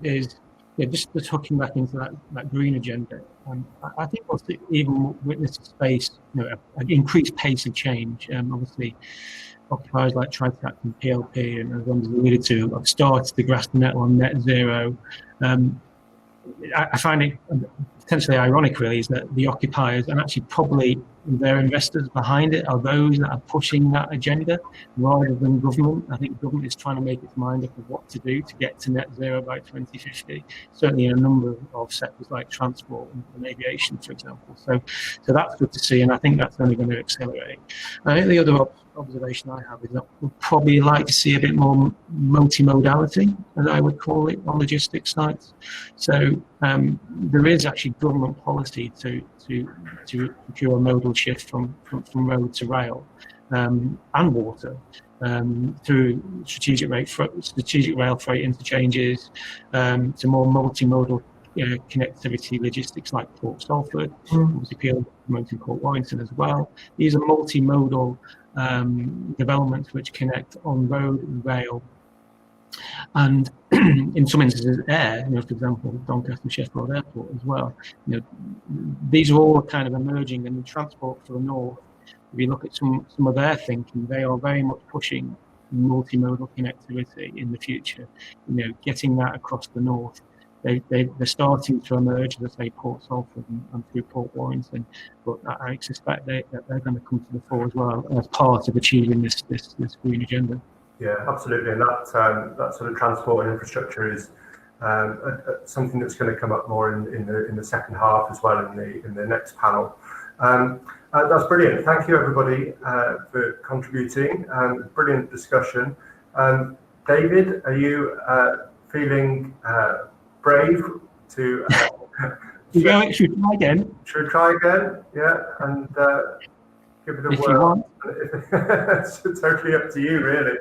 is just hooking back into that green agenda. I think we'll even witness a space, an increased pace of change. Obviously, occupiers like Tritac and PLP, and as Ron alluded to, have started to grasp the nettle on net zero. I find it potentially ironic, really, is that the occupiers, and actually probably their investors behind it, are those that are pushing that agenda rather than government. I think government is trying to make its mind up of what to do to get to net zero by 2050, certainly in a number of sectors like transport and aviation, for example. So that's good to see, and I think that's only going to accelerate. I think the other observation I have is that we'd probably like to see a bit more multimodality, as I would call it, on logistics sites. So there is actually government policy to procure a modal shift from road to rail and water through strategic rail freight interchanges, to more multimodal connectivity logistics like Port Salford, obviously promoting Port Warrington as well. These are multimodal developments which connect on road and rail, and in some instances air, for example, Doncaster Sheffield Airport as well. These are all kind of emerging, and the transport for the north, if you look at some of their thinking, they are very much pushing multimodal connectivity in the future, getting that across the north. They're starting to emerge, as I say, Port Salford and through Port Warrington, but I suspect that they're going to come to the fore as well as part of achieving this green agenda. Yeah, absolutely, and that sort of transport and infrastructure is something that's going to come up more in the second half as well in the next panel. That's brilliant. Thank you, everybody, for contributing. Brilliant discussion. David, are you feeling brave to should we try again? Should we try again? Yeah, and give it a if whirl. You want. It's totally up to you, really.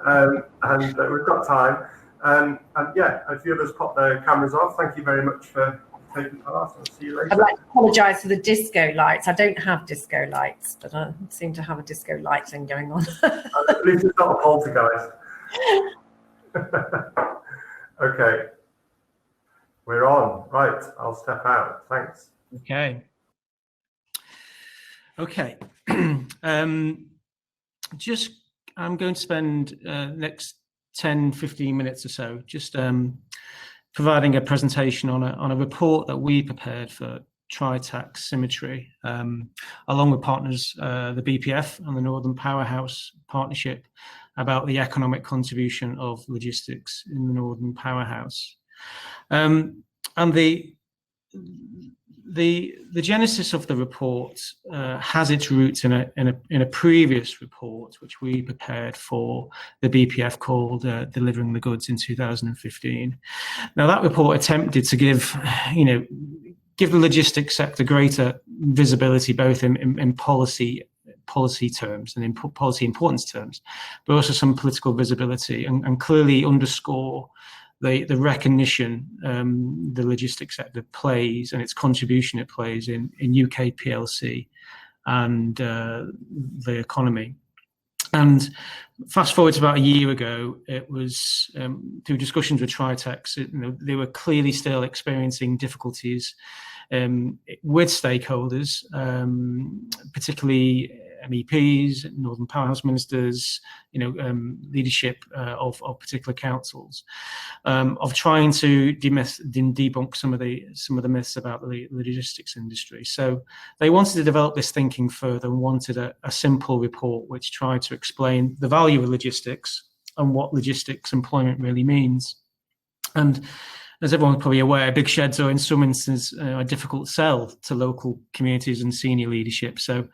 And we've got time. And yeah, a few others pop their cameras off. Thank you very much for taking part. I'll see you later. I'd like to apologise for the disco lights. I don't have disco lights, but I seem to have a disco light thing going on. At least it's not a poltergeist. Okay, we're on. Right, I'll step out. Thanks. Okay. Okay. Just, I'm going to spend next 10, 15 minutes or so just providing a presentation on a report that we prepared for Tri-Tax Symmetry, along with partners, the BPF and the Northern Powerhouse Partnership, about the economic contribution of logistics in the Northern Powerhouse. And the genesis of the report has its roots in a previous report which we prepared for the BPF called Delivering the Goods in 2015. Now that report attempted to give the logistics sector greater visibility, both in policy terms and in policy importance terms, but also some political visibility, and clearly underscore the recognition the logistics sector plays and its contribution it plays in UK PLC and the economy. And fast forward to about a year ago, it was through discussions with Tri-Tax, they were clearly still experiencing difficulties with stakeholders, particularly MEPs, Northern Powerhouse ministers, leadership of particular councils, of trying to debunk some of the myths about the logistics industry. So they wanted to develop this thinking further and wanted a simple report which tried to explain the value of logistics and what logistics employment really means. And as everyone's probably aware, big sheds are in some instances a difficult sell to local communities and senior leadership. So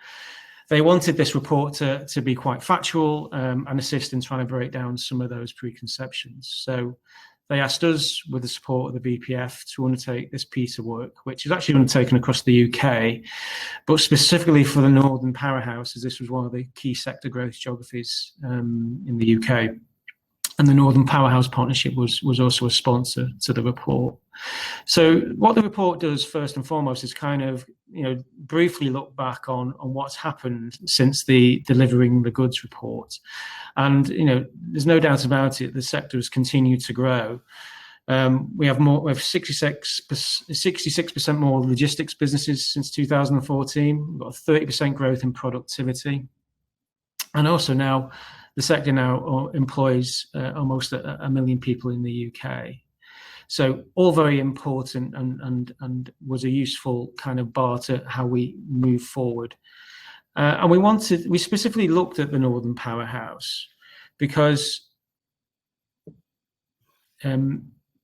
they wanted this report to be quite factual and assist in trying to break down some of those preconceptions. So they asked us, with the support of the BPF, to undertake this piece of work, which is actually undertaken across the UK, but specifically for the Northern Powerhouse, as this was one of the key sector growth geographies in the UK. And the Northern Powerhouse Partnership was also a sponsor to the report. So what the report does first and foremost is kind of, briefly look back on what's happened since the Delivering the Goods report. And, there's no doubt about it, the sector has continued to grow. We have 66% more logistics businesses since 2014. We've got a 30% growth in productivity. And also now, the sector now employs almost a million people in the UK. So all very important and was a useful kind of bar to how we move forward. And we specifically looked at the Northern Powerhouse because it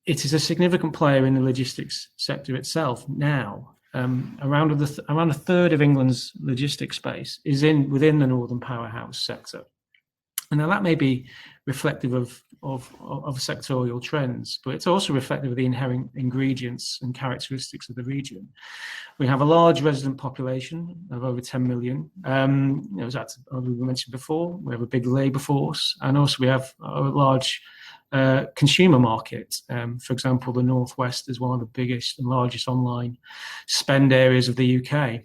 is a significant player in the logistics sector itself now. Around a third of England's logistics space is within the Northern Powerhouse sector. And now that may be reflective of sectorial trends, but it's also reflective of the inherent ingredients and characteristics of the region. We have a large resident population of over 10 million. As we mentioned before, we have a big labour force, and also we have a large consumer market. For example, the Northwest is one of the biggest and largest online spend areas of the UK.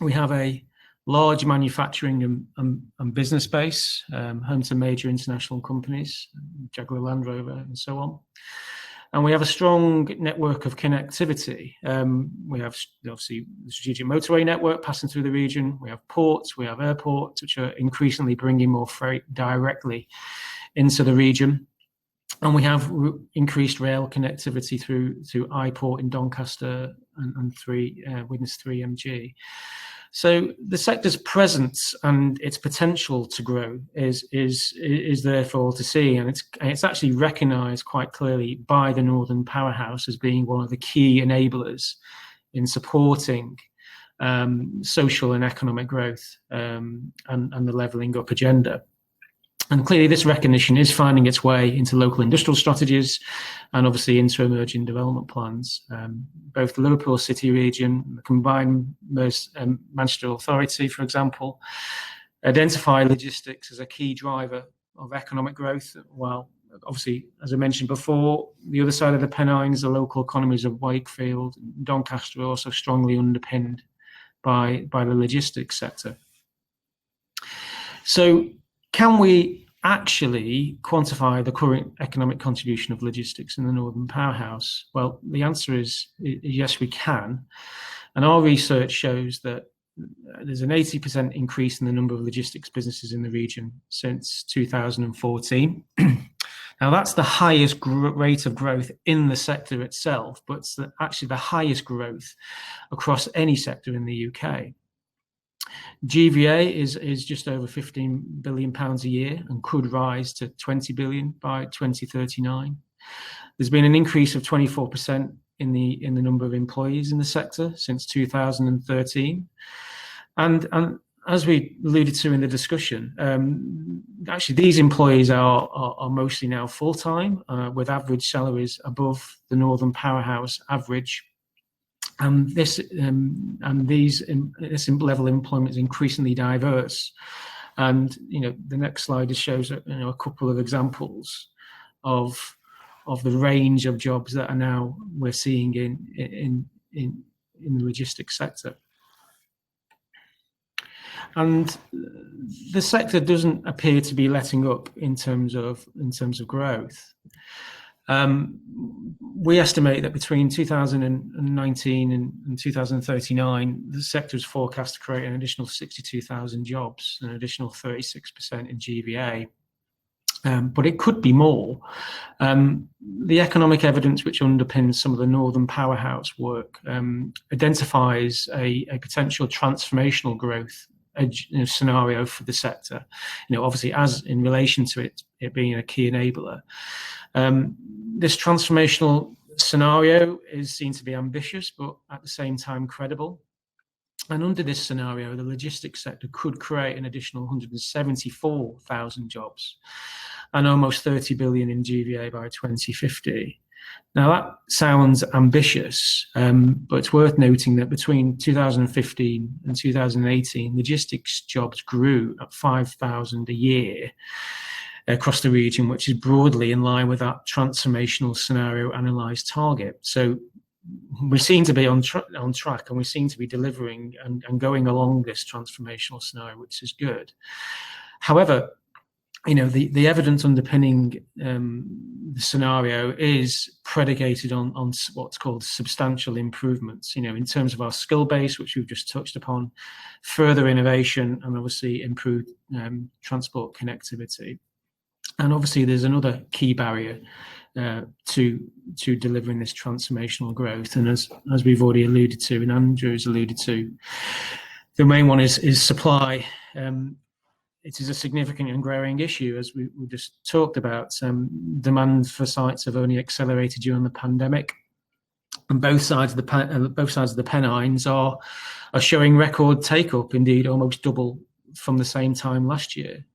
We have a large manufacturing and business base, home to major international companies, Jaguar Land Rover and so on. And we have a strong network of connectivity. We have obviously the strategic motorway network passing through the region. We have ports, we have airports, which are increasingly bringing more freight directly into the region. And we have increased rail connectivity through iPort in Doncaster and Widnes 3MG. So the sector's presence and its potential to grow is there for all to see, and it's actually recognised quite clearly by the Northern Powerhouse as being one of the key enablers in supporting social and economic growth and the levelling up agenda. And clearly this recognition is finding its way into local industrial strategies and obviously into emerging development plans. Both the Liverpool City region, the combined Manchester Authority, for example, identify logistics as a key driver of economic growth, while obviously, as I mentioned before, the other side of the Pennines, the local economies of Wakefield and Doncaster are also strongly underpinned by the logistics sector. So can we actually quantify the current economic contribution of logistics in the Northern Powerhouse? Well, the answer is yes, we can. And our research shows that there's an 80% increase in the number of logistics businesses in the region since 2014. Now, that's the highest rate of growth in the sector itself, but it's actually the highest growth across any sector in the UK. GVA is just over £15 billion a year and could rise to 20 billion by 2039. There's been an increase of 24% in the number of employees in the sector since 2013. And as we alluded to in the discussion, actually these employees are mostly now full-time, with average salaries above the Northern Powerhouse average. And this level of employment is increasingly diverse. And the next slide just shows a couple of examples of the range of jobs that are now we're seeing in the logistics sector. And the sector doesn't appear to be letting up in terms of growth. We estimate that between 2019 and 2039, the sector is forecast to create an additional 62,000 jobs, an additional 36% in GVA. But it could be more. The economic evidence which underpins some of the Northern Powerhouse work identifies a potential transformational growth scenario for the sector. Obviously, as in relation to it being a key enabler. This transformational scenario is seen to be ambitious, but at the same time credible. And under this scenario, the logistics sector could create an additional 174,000 jobs and almost 30 billion in GVA by 2050. Now that sounds ambitious, but it's worth noting that between 2015 and 2018, logistics jobs grew at 5,000 a year across the region, which is broadly in line with that transformational scenario analysed target. So we seem to be on track, and we seem to be delivering and going along this transformational scenario, which is good. However, the evidence underpinning the scenario is predicated on what's called substantial improvements, in terms of our skill base, which we've just touched upon, further innovation, and obviously improved transport connectivity. And obviously, there's another key barrier to delivering this transformational growth. And as we've already alluded to, and Andrew's alluded to, the main one is supply. It is a significant and growing issue, as we just talked about. Demand for sites have only accelerated during the pandemic, and both sides of the Pennines are showing record take-up, indeed almost double from the same time last year.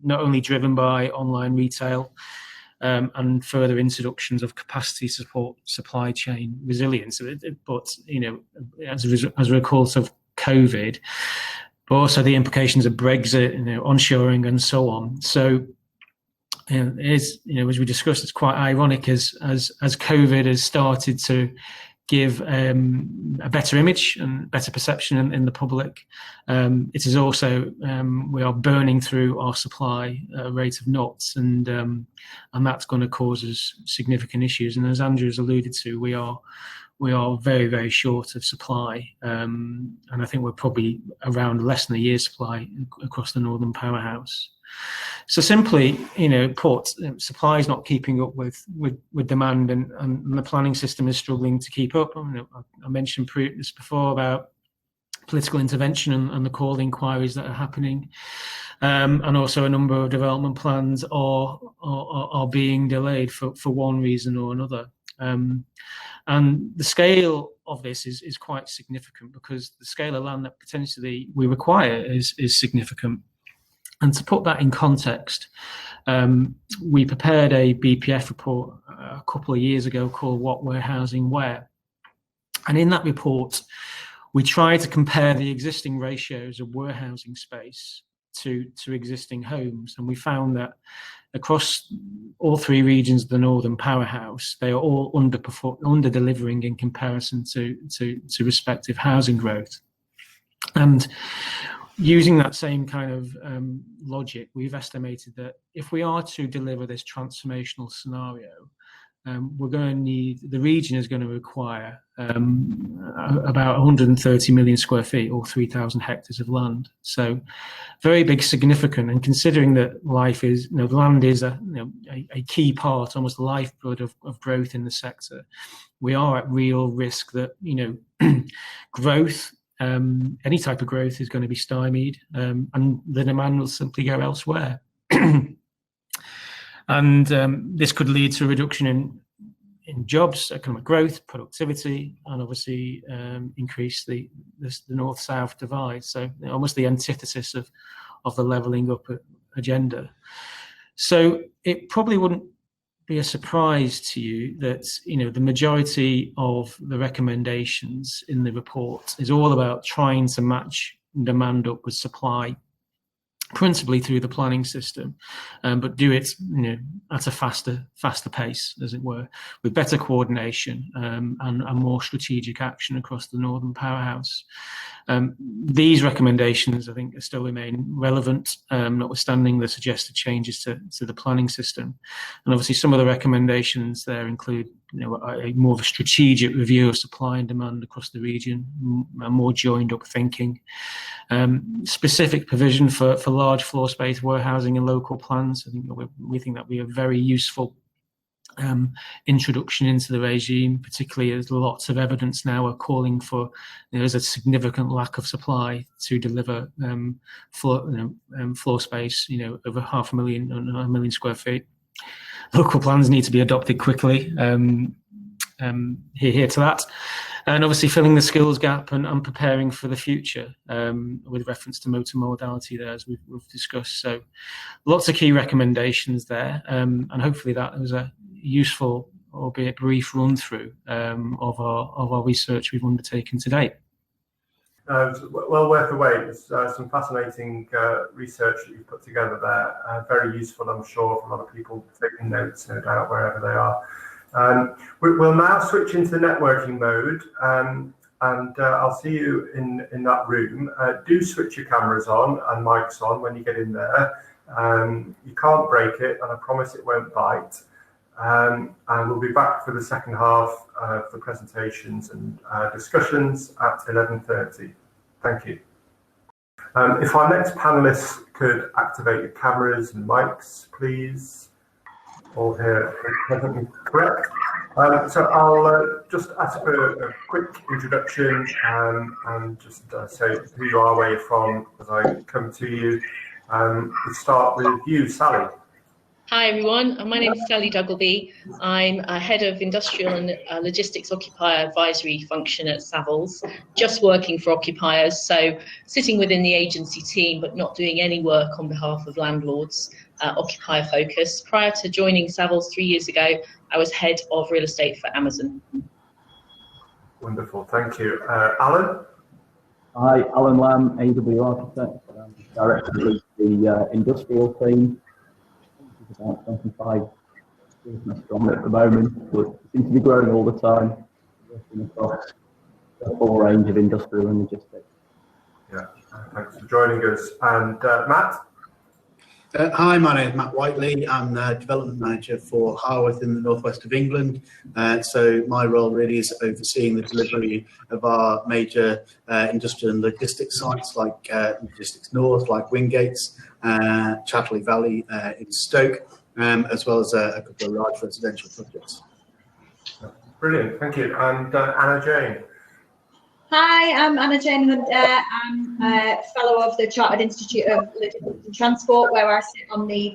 Not only driven by online retail and further introductions of capacity support, supply chain resilience, but as a result of COVID, but also the implications of Brexit, onshoring and so on. So, as we discussed, it's quite ironic as COVID has started to give a better image and better perception in the public. It is also we are burning through our supply rate of knots, and that's going to cause us significant issues. And as Andrew has alluded to, we are very, very short of supply, and I think we're probably around less than a year's supply across the Northern Powerhouse. So simply, put, supply is not keeping up with demand, and the planning system is struggling to keep up. I mentioned this before about political intervention and the call inquiries that are happening, and also a number of development plans are being delayed for one reason or another. And the scale of this is quite significant, because the scale of land that potentially we require is significant. And to put that in context, we prepared a BPF report a couple of years ago called What Warehousing Where. And in that report, we tried to compare the existing ratios of warehousing space to existing homes. And we found that across all three regions of the Northern Powerhouse, they are all under-delivering in comparison to respective housing growth. And using that same kind of logic, we've estimated that if we are to deliver this transformational scenario, we're going to need, the region is going to require about 130 million square feet or 3,000 hectares of land. So very big, significant, and considering that life is, the land is a key part, almost the lifeblood of growth in the sector, we are at real risk that, growth, any type of growth is going to be stymied, and the demand will simply go elsewhere. And this could lead to a reduction in jobs, economic growth, productivity, and obviously increase the north-south divide. So almost the antithesis of the levelling up agenda. So it probably wouldn't be a surprise to you that the majority of the recommendations in the report is all about trying to match demand up with supply, principally through the planning system, but do it at a faster pace, as it were, with better coordination and more strategic action across the Northern Powerhouse. These recommendations, I think, still remain relevant, notwithstanding the suggested changes to the planning system. And obviously some of the recommendations there include a more of a strategic review of supply and demand across the region, a more joined up thinking, specific provision for large floor space warehousing and local plans. I think we think that would be a very useful introduction into the regime, particularly as lots of evidence now are calling for there's a significant lack of supply to deliver floor space over 500,000 and 1 million square feet. Local plans need to be adopted quickly. Here to that. And obviously filling the skills gap and preparing for the future with reference to multimodality there, as we've discussed. So lots of key recommendations there. And hopefully that was a useful, albeit brief run through of our research we've undertaken to date. Well worth the wait. There's some fascinating research that you've put together there. Very useful, I'm sure, for a lot of people taking notes, no doubt, wherever they are. We'll now switch into the networking mode, and I'll see you in that room. Do switch your cameras on and mics on when you get in there. You can't break it, and I promise it won't bite. And we'll be back for the second half of the presentations and discussions at 11:30. Thank you. If our next panelists could activate your cameras and mics, please. All here presently correct. So I'll just ask for a quick introduction and just say who you are, where you're from, as I come to you. We'll start with you, Sally. Hi everyone, my name is Sally Diggle. I'm head of industrial and logistics occupier advisory function at Savills, just working for occupiers, so sitting within the agency team but not doing any work on behalf of landlords, occupier focus. Prior to joining Savills 3 years ago, I was head of real estate for Amazon. Wonderful, thank you. Alan? Hi, Alan Lamb, AEW Architects. I'm director of the industrial team. About 25 business strong at the moment, but seems to be growing all the time, working across a full range of industrial and logistics. Yeah, thanks for joining us. And Matt? Hi, my name is Matt Whiteley. I'm the development manager for Harworth in the northwest of England. So my role really is overseeing the delivery of our major industrial and logistics sites, like Logistics North, like Wingates, Chatterley Valley in Stoke, as well as a couple of large residential projects. Brilliant, thank you. And Anna Jane? Hi, I'm Anna Jane Hunter. I'm a fellow of the Chartered Institute of Logistics and Transport, where I sit on the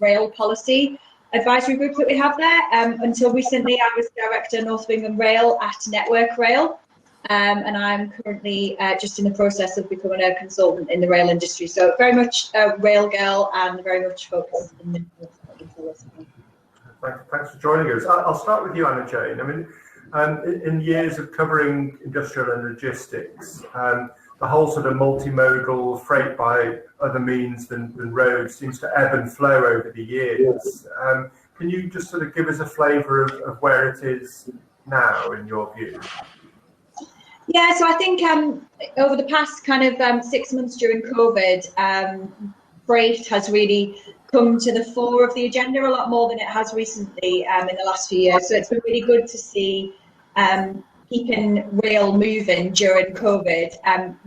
rail policy advisory group that we have there. Until recently, I was director North of England Rail at Network Rail, and I'm currently just in the process of becoming a consultant in the rail industry. So very much a rail girl and very much focused in the Thanks for joining us. I'll start with you, Anna Jane. I mean, in years of covering industrial and logistics, the whole sort of multimodal freight by other means than roads seems to ebb and flow over the years. Can you just sort of give us a flavour of where it is now, in your view? Yeah, so I think over the past kind of 6 months during COVID, freight has really come to the fore of the agenda a lot more than it has recently in the last few years. So it's been really good to see keeping rail moving during COVID,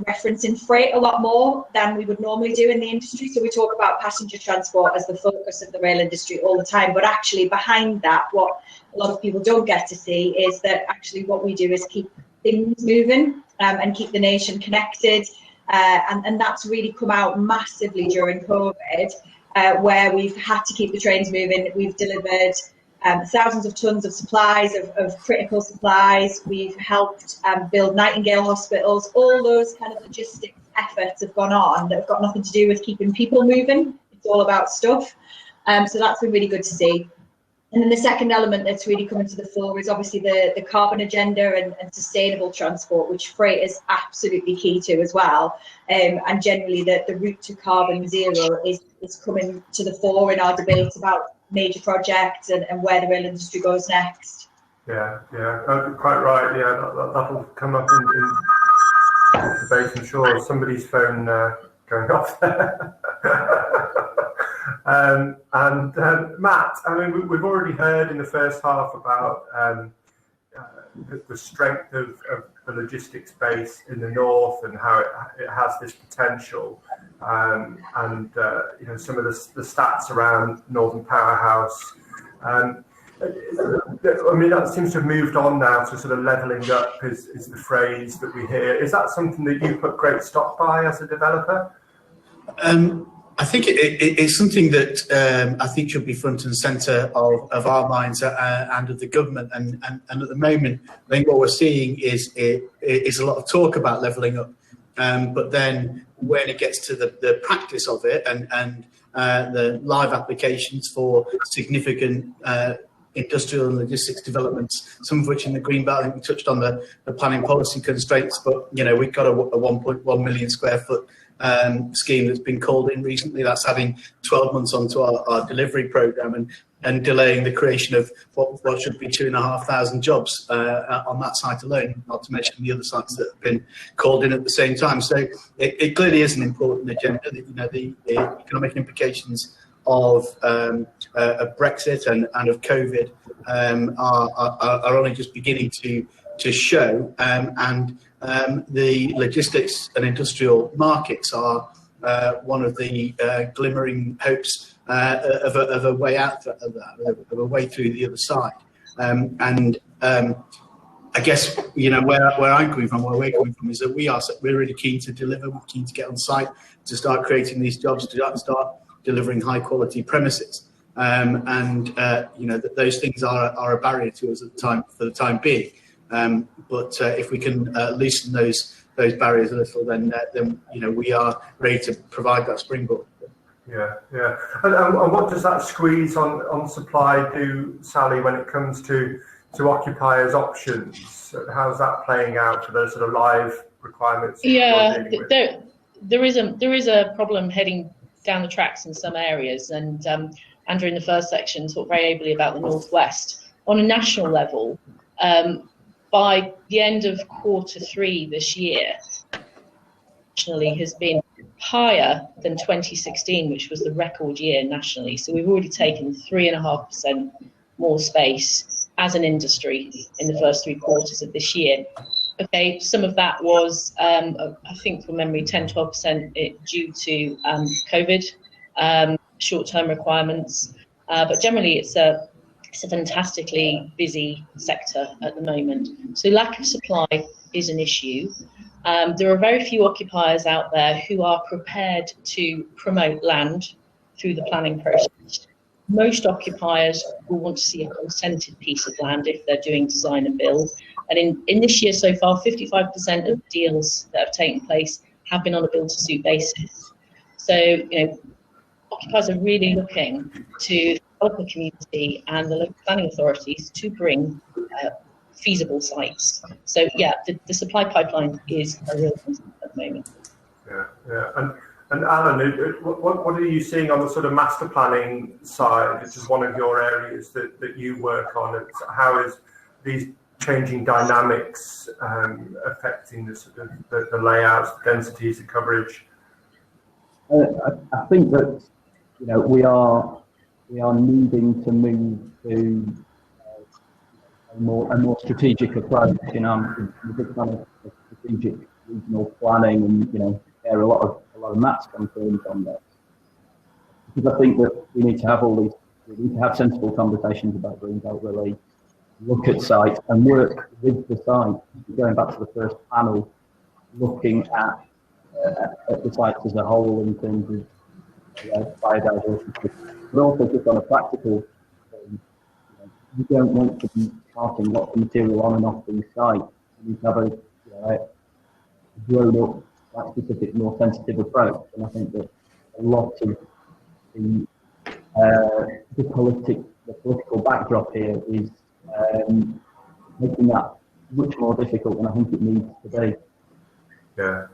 referencing freight a lot more than we would normally do in the industry. So we talk about passenger transport as the focus of the rail industry all the time, but actually behind that, what a lot of people don't get to see is that actually what we do is keep things moving and keep the nation connected. And that's really come out massively during COVID, where we've had to keep the trains moving. We've delivered thousands of tons of supplies, of critical supplies. We've helped build Nightingale hospitals. All those kind of logistics efforts have gone on that have got nothing to do with keeping people moving. It's all about stuff. So that's been really good to see. And then the second element that's really coming to the fore is obviously the carbon agenda and sustainable transport, which freight is absolutely key to as well. And generally the route to carbon zero is coming to the fore in our debates about major projects and where the rail industry goes next. Yeah, quite right. Yeah, that'll come up in debate, I'm sure. Somebody's phone going off there. Matt, I mean, we've already heard in the first half about the strength of the logistics base in the north and how it has this potential, and you know, some of the stats around Northern Powerhouse. I mean, that seems to have moved on now to sort of levelling up is the phrase that we hear. Is that something that you put great stock by as a developer? I think it's something that I think should be front and centre of our minds and of the government. And at the moment, I think what we're seeing is a lot of talk about levelling up. But then when it gets to the practice of it and the live applications for significant industrial and logistics developments, some of which in the Green Belt, I think we touched on the planning policy constraints, but you know, we've got a 1.1 million square foot scheme that's been called in recently. That's adding 12 months onto our delivery programme and delaying the creation of what should be 2,500 jobs on that site alone, not to mention the other sites that have been called in at the same time. So it clearly is an important agenda. You know, the economic implications of Brexit and of COVID are only just beginning to show, and the logistics and industrial markets are one of the glimmering hopes of a way out of that, of a way through the other side. I guess, you know, where I'm coming from, where we're coming from, is that we're really keen to deliver, we're keen to get on site, to start creating these jobs, to start delivering high quality premises. You know, those things are a barrier to us for the time being. But if we can loosen those barriers a little, then you know, we are ready to provide that springboard. Yeah. And what does that squeeze on supply do, Sally, when it comes to occupiers' options? How's that playing out for those sort of live requirements? Yeah, there is a problem heading down the tracks in some areas, and Andrew in the first section talked very ably about the Northwest. On a national level, by the end of Q3 this year, nationally has been higher than 2016, which was the record year nationally. So we've already taken 3.5% more space as an industry in the first 3 quarters of this year. Okay, some of that was, I think from memory, 10-12% due to COVID, short-term requirements. But generally, it's a fantastically busy sector at the moment. So lack of supply is an issue. There are very few occupiers out there who are prepared to promote land through the planning process. Most occupiers will want to see a consented piece of land if they're doing design and build. And in this year so far, 55% of deals that have taken place have been on a build-to-suit basis. So, you know, occupiers are really looking to develop the community and the local planning authorities to bring feasible sites. So, yeah, the supply pipeline is a real concern at the moment. Yeah. And Alan, what are you seeing on the sort of master planning side, which is one of your areas that you work on? How is these changing dynamics affecting the sort of the layouts, the densities, the coverage? I think that we are needing to move to a more strategic approach. I'm a big fan of strategic regional planning, and there are a lot of Matt's concerns on this, because I think that we need to have sensible conversations about greenbelt relief, look at sites and work with the site. Going back to the first panel, looking at the sites as a whole in terms of biodiversity, but also just on a practical thing. You don't want to be passing lots of material on and off these sites. You need to have a grown up, that specific, more sensitive approach. And I think that a lot of the political backdrop here is making that much more difficult than I think it needs to be. Yeah,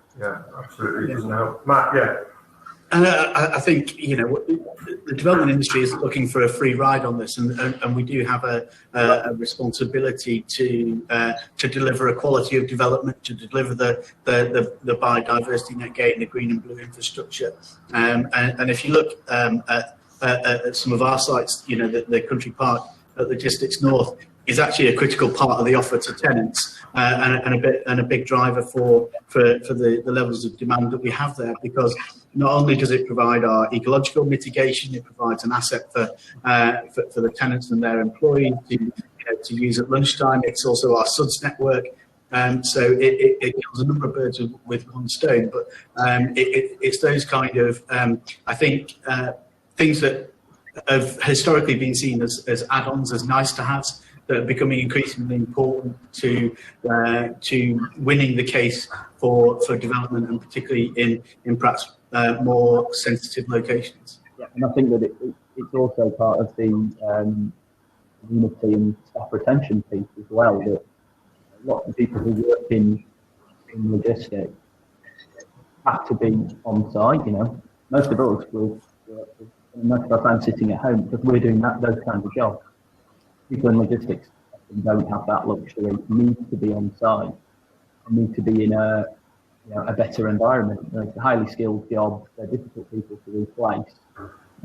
absolutely. Doesn't help. Matt, yeah. And I think the development industry is looking for a free ride on this, and we do have a responsibility to deliver a quality of development, to deliver the biodiversity net gain, the green and blue infrastructure. And if you look at some of our sites, the Country Park at Logistics North is actually a critical part of the offer to tenants, and a big driver for the levels of demand that we have there, because not only does it provide our ecological mitigation, it provides an asset for the tenants and their employees to use at lunchtime. It's also our SUDS network. So it kills a number of birds with one stone. But it's those kind of, I think, things that have historically been seen as add-ons, as nice-to-haves, that are becoming increasingly important to winning the case for development, and particularly in perhaps more sensitive locations. Yeah, and I think that it's also part of the community and staff retention piece as well, that lots of people who work in logistics have to be on site. Most of us most of our time sitting at home because we're doing those kinds of jobs. People in logistics don't have that luxury, need to be on site, need to be in a better environment. It's a highly skilled job, they're difficult people to replace.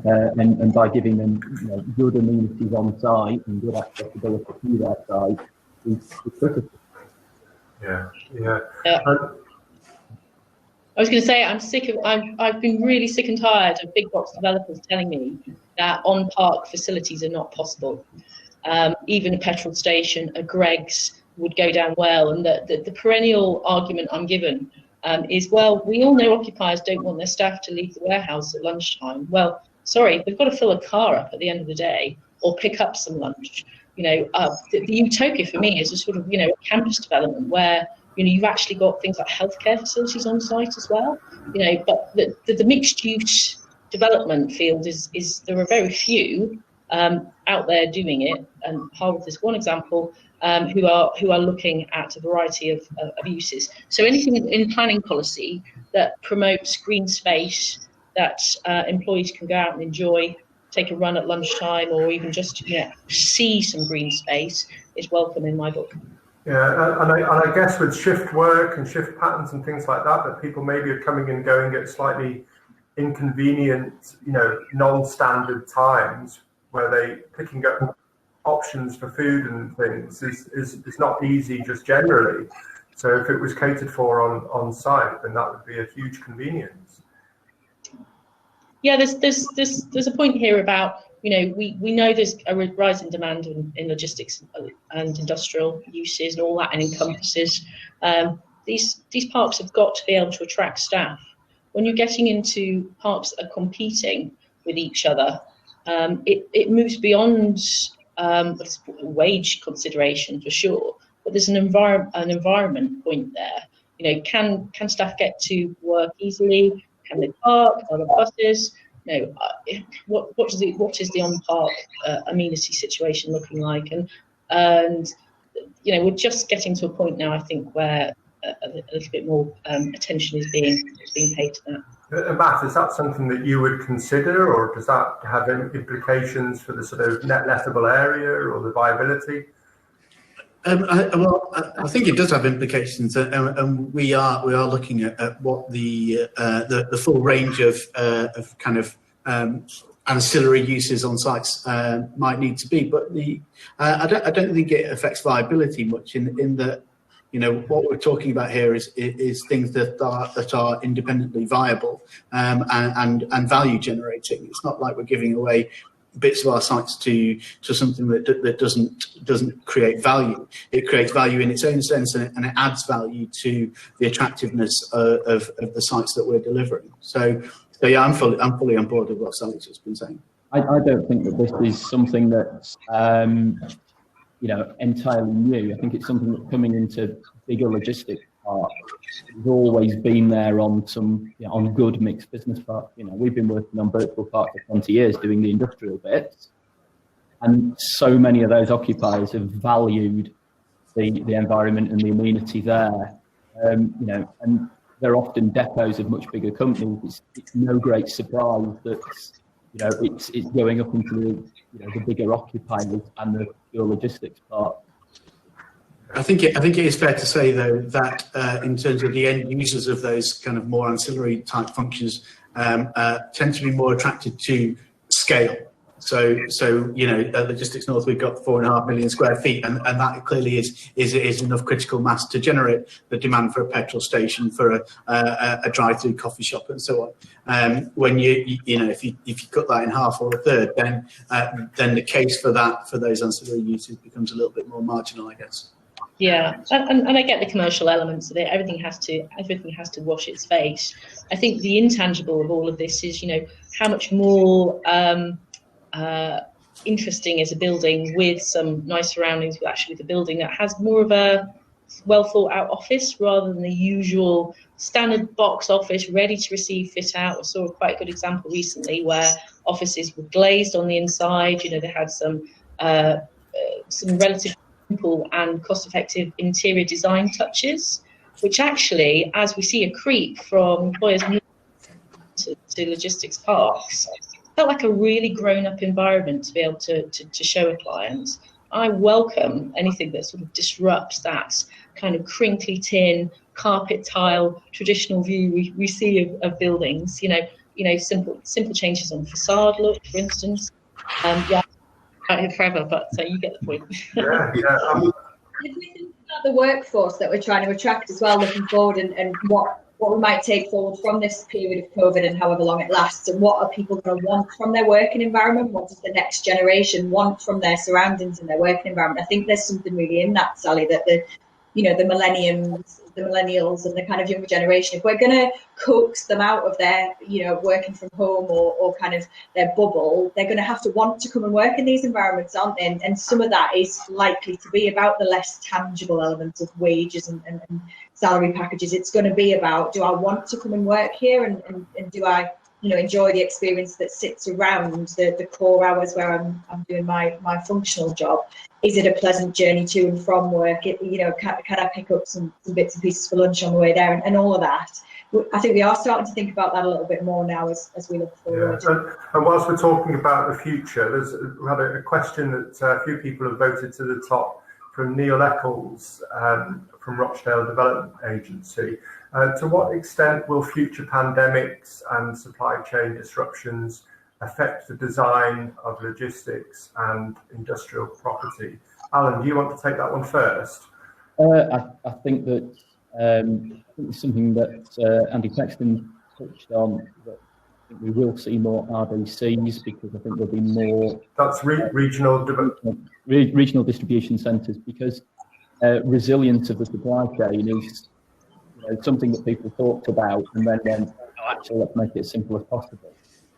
And by giving them good amenities on site and good accessibility to their site is critical. Yeah. I was going to say, I've been really sick and tired of big box developers telling me that on-park facilities are not possible. Even a petrol station, a Greggs would go down well. And the perennial argument I'm given is, well, we all know occupiers don't want their staff to leave the warehouse at lunchtime. Well, sorry, they've got to fill a car up at the end of the day or pick up some lunch. The utopia for me is a sort of, a campus development where, you've actually got things like healthcare facilities on site as well. But the mixed use development field is there are very few out there doing it, and Harworth is one example, who are looking at a variety of uses. So anything in planning policy that promotes green space, that employees can go out and enjoy, take a run at lunchtime, or even just see some green space, is welcome in my book. Yeah, and I guess with shift work and shift patterns and things like that people maybe are coming and going at slightly inconvenient, non-standard times, where they picking up options for food and things is not easy just generally. So if it was catered for on site, then that would be a huge convenience. Yeah, there's a point here about, we know there's a rise in demand in logistics and industrial uses and all that, and encompasses. These parks have got to be able to attract staff. When you're getting into parks that are competing with each other, it moves beyond wage consideration for sure, but there's an environment point there. Can staff get to work easily? Can they park? Are there buses? What is the on-park amenity situation looking like? And we're just getting to a point now, I think, where a little bit more attention is being paid to that. Matt, is that something that you would consider, or does that have any implications for the sort of net lettable area or the viability? I think it does have implications, and we are looking at what the full range of kind of ancillary uses on sites might need to be. But I don't think it affects viability much in that, you know, what we're talking about here is things that are independently viable and value generating. It's not like we're giving away bits of our sites to something that doesn't create value. It creates value in its own sense, and it adds value to the attractiveness of the sites that we're delivering. So yeah, I'm fully on board with what Sally's just been saying. I don't think that this is something that's entirely new. I think it's something that's coming into bigger logistics parks. It's always been there on on good mixed business parks. You know, we've been working on virtual parks for 20 years doing the industrial bits, and so many of those occupiers have valued the environment and the amenity there. And they're often depots of much bigger companies. It's no great surprise that it's going up into the bigger occupiers and the pure logistics part. I think it is fair to say, though, that in terms of the end users of those kind of more ancillary type functions, tend to be more attracted to scale. So at Logistics North, we've got 4.5 million square feet, and that clearly is enough critical mass to generate the demand for a petrol station, for a drive-through coffee shop, and so on. When if you cut that in half or a third, then the case for those ancillary uses becomes a little bit more marginal, I guess. Yeah, and I get the commercial elements of it. Everything has to wash its face. I think the intangible of all of this is, how much more interesting is a building with some nice surroundings, with a building that has more of a well thought out office rather than the usual standard box office ready to receive fit out. I saw a quite good example recently where offices were glazed on the inside. They had some relative simple and cost-effective interior design touches, which actually, as we see a creep from employers to logistics parks, felt like a really grown-up environment to be able to show a client. I welcome anything that sort of disrupts that kind of crinkly tin, carpet tile, traditional view we see of buildings. Simple changes on facade look, for instance. Out here forever, but so you get the point. Yeah. If we think about the workforce that we're trying to attract as well, looking forward, and what we might take forward from this period of COVID and however long it lasts, and what are people going to want from their working environment? What does the next generation want from their surroundings and their working environment? I think there's something really in that, Sally, that the millennials and the kind of younger generation, if we're going to coax them out of their, working from home or kind of their bubble, they're going to have to want to come and work in these environments, aren't they? And some of that is likely to be about the less tangible elements of wages and salary packages. It's going to be about, do I want to come and work here, and do I enjoy the experience that sits around the core hours where I'm doing my functional job? Is it a pleasant journey to and from work? Can I pick up some bits and pieces for lunch on the way there, and all of that? I think we are starting to think about that a little bit more now as we look forward. Yeah. And whilst we're talking about the future, we had a question that a few people have voted to the top from Neil Eccles from Rochdale Development Agency. To what extent will future pandemics and supply chain disruptions affect the design of logistics and industrial property? Alan, do you want to take that one first? I think that it's something that Andy Texton touched on, that I think we will see more RDCs, because I think there'll be more... That's regional distribution centres, because resilience of the supply chain is something that people talked about and then went, actually, let's make it as simple as possible.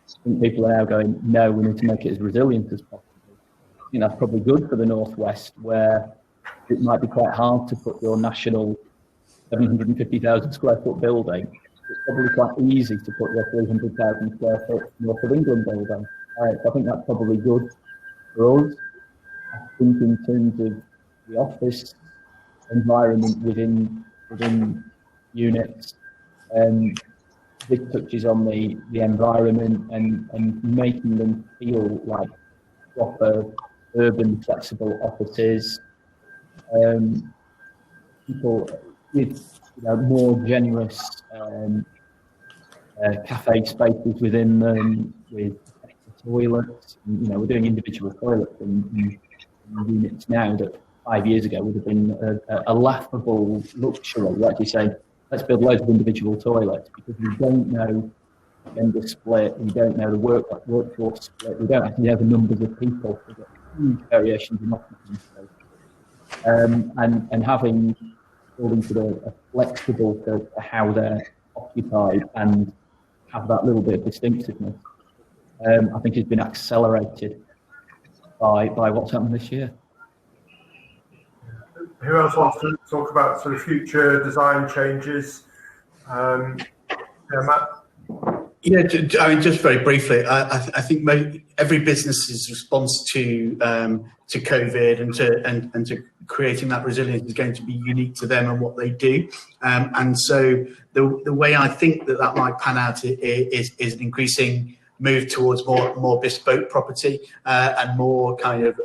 I think people are now going, no, we need to make it as resilient as possible. I think that's probably good for the Northwest, where it might be quite hard to put your national 750,000 square foot building. It's probably quite easy to put your 300,000 square foot North of England building. So I think that's probably good for us. I think in terms of the office environment within units, this touches on the environment and making them feel like proper urban flexible offices. people with more generous cafe spaces within them, with toilets. And, we're doing individual toilets in units now that 5 years ago would have been a laughable luxury. We're actually saying, let's build loads of individual toilets because we don't know gender split, we don't know the workforce split, we don't actually know the numbers of people. We've got huge variations in occupancy. And having buildings that are flexible to how they're occupied and have that little bit of distinctiveness, I think has been accelerated by what's happened this year. Who else wants to talk about sort of future design changes? Matt? Yeah, I mean, just very briefly, I think every business's response to COVID and to creating that resilience is going to be unique to them and what they do. And so the way I think that might pan out is an increasing move towards more bespoke property and more kind of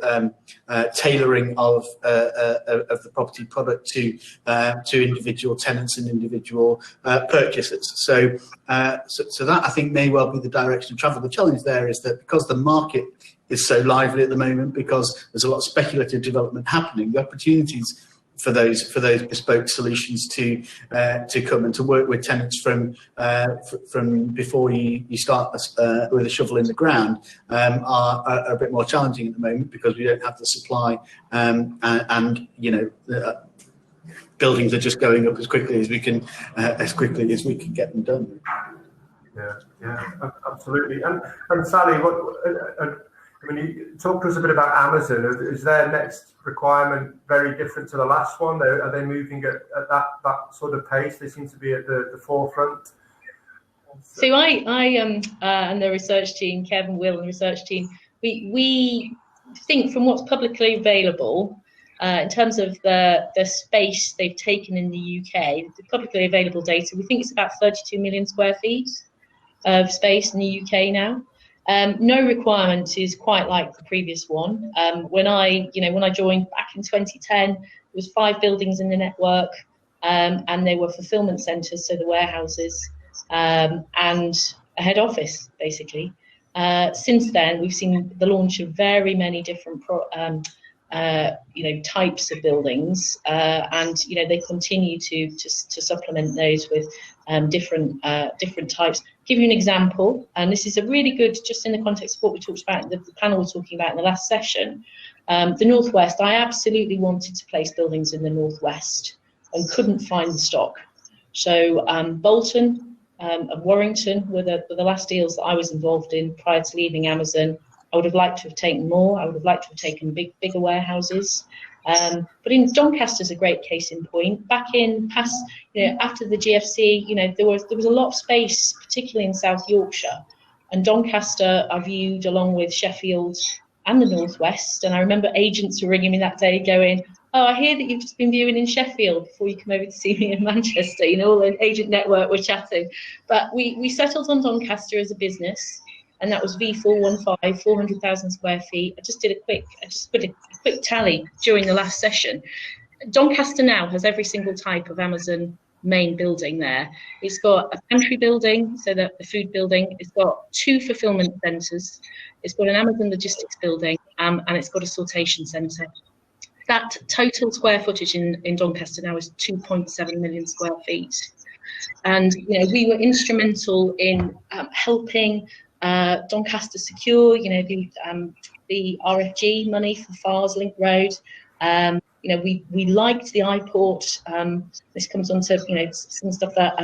tailoring of the property product to individual tenants and individual purchasers. So that I think may well be the direction of travel. The challenge there is that because the market is so lively at the moment, because there's a lot of speculative development happening, the opportunities for those bespoke solutions to come and to work with tenants from before you start with a shovel in the ground are a bit more challenging at the moment because we don't have the supply and buildings are just going up as quickly as we can get them done. Yeah, absolutely. And Sally, talk to us a bit about Amazon. Is their next requirement very different to the last one? Are they moving at that sort of pace? They seem to be at the forefront. So I and the research team, Kevin, Will, and the research team, we think from what's publicly available in terms of the space they've taken in the UK, the publicly available data, we think it's about 32 million square feet of space in the UK now. No requirement is quite like the previous one. When I joined back in 2010, there was 5 buildings in the network, and they were fulfillment centres, so the warehouses, and a head office, basically. Since then, we've seen the launch of very many different types of buildings, and they continue to supplement those with different types. Give you an example, and this is a really good, just in the context of what we talked about, the panel was talking about in the last session. The Northwest, I absolutely wanted to place buildings in the Northwest and couldn't find the stock. So Bolton and Warrington were the last deals that I was involved in prior to leaving Amazon. I would have liked to have taken more. I would have liked to have taken bigger warehouses. But in Doncaster's a great case in point. Back in past, after the GFC, there was a lot of space, particularly in South Yorkshire, and Doncaster I viewed along with Sheffield and the Northwest. And I remember agents were ringing me that day, going, "Oh, I hear that you've just been viewing in Sheffield before you come over to see me in Manchester." All the agent network were chatting. But we settled on Doncaster as a business. And that was V415, 400,000 square feet. I just put a quick tally during the last session. Doncaster now has every single type of Amazon main building there. It's got a pantry building, so the food building. It's got 2 fulfillment centres. It's got an Amazon logistics building, and it's got a sortation centre. That total square footage in Doncaster now is 2.7 million square feet. And we were instrumental in helping Doncaster secure, the RFG money for FARS Link Road. We liked the iPort. This comes on to some stuff that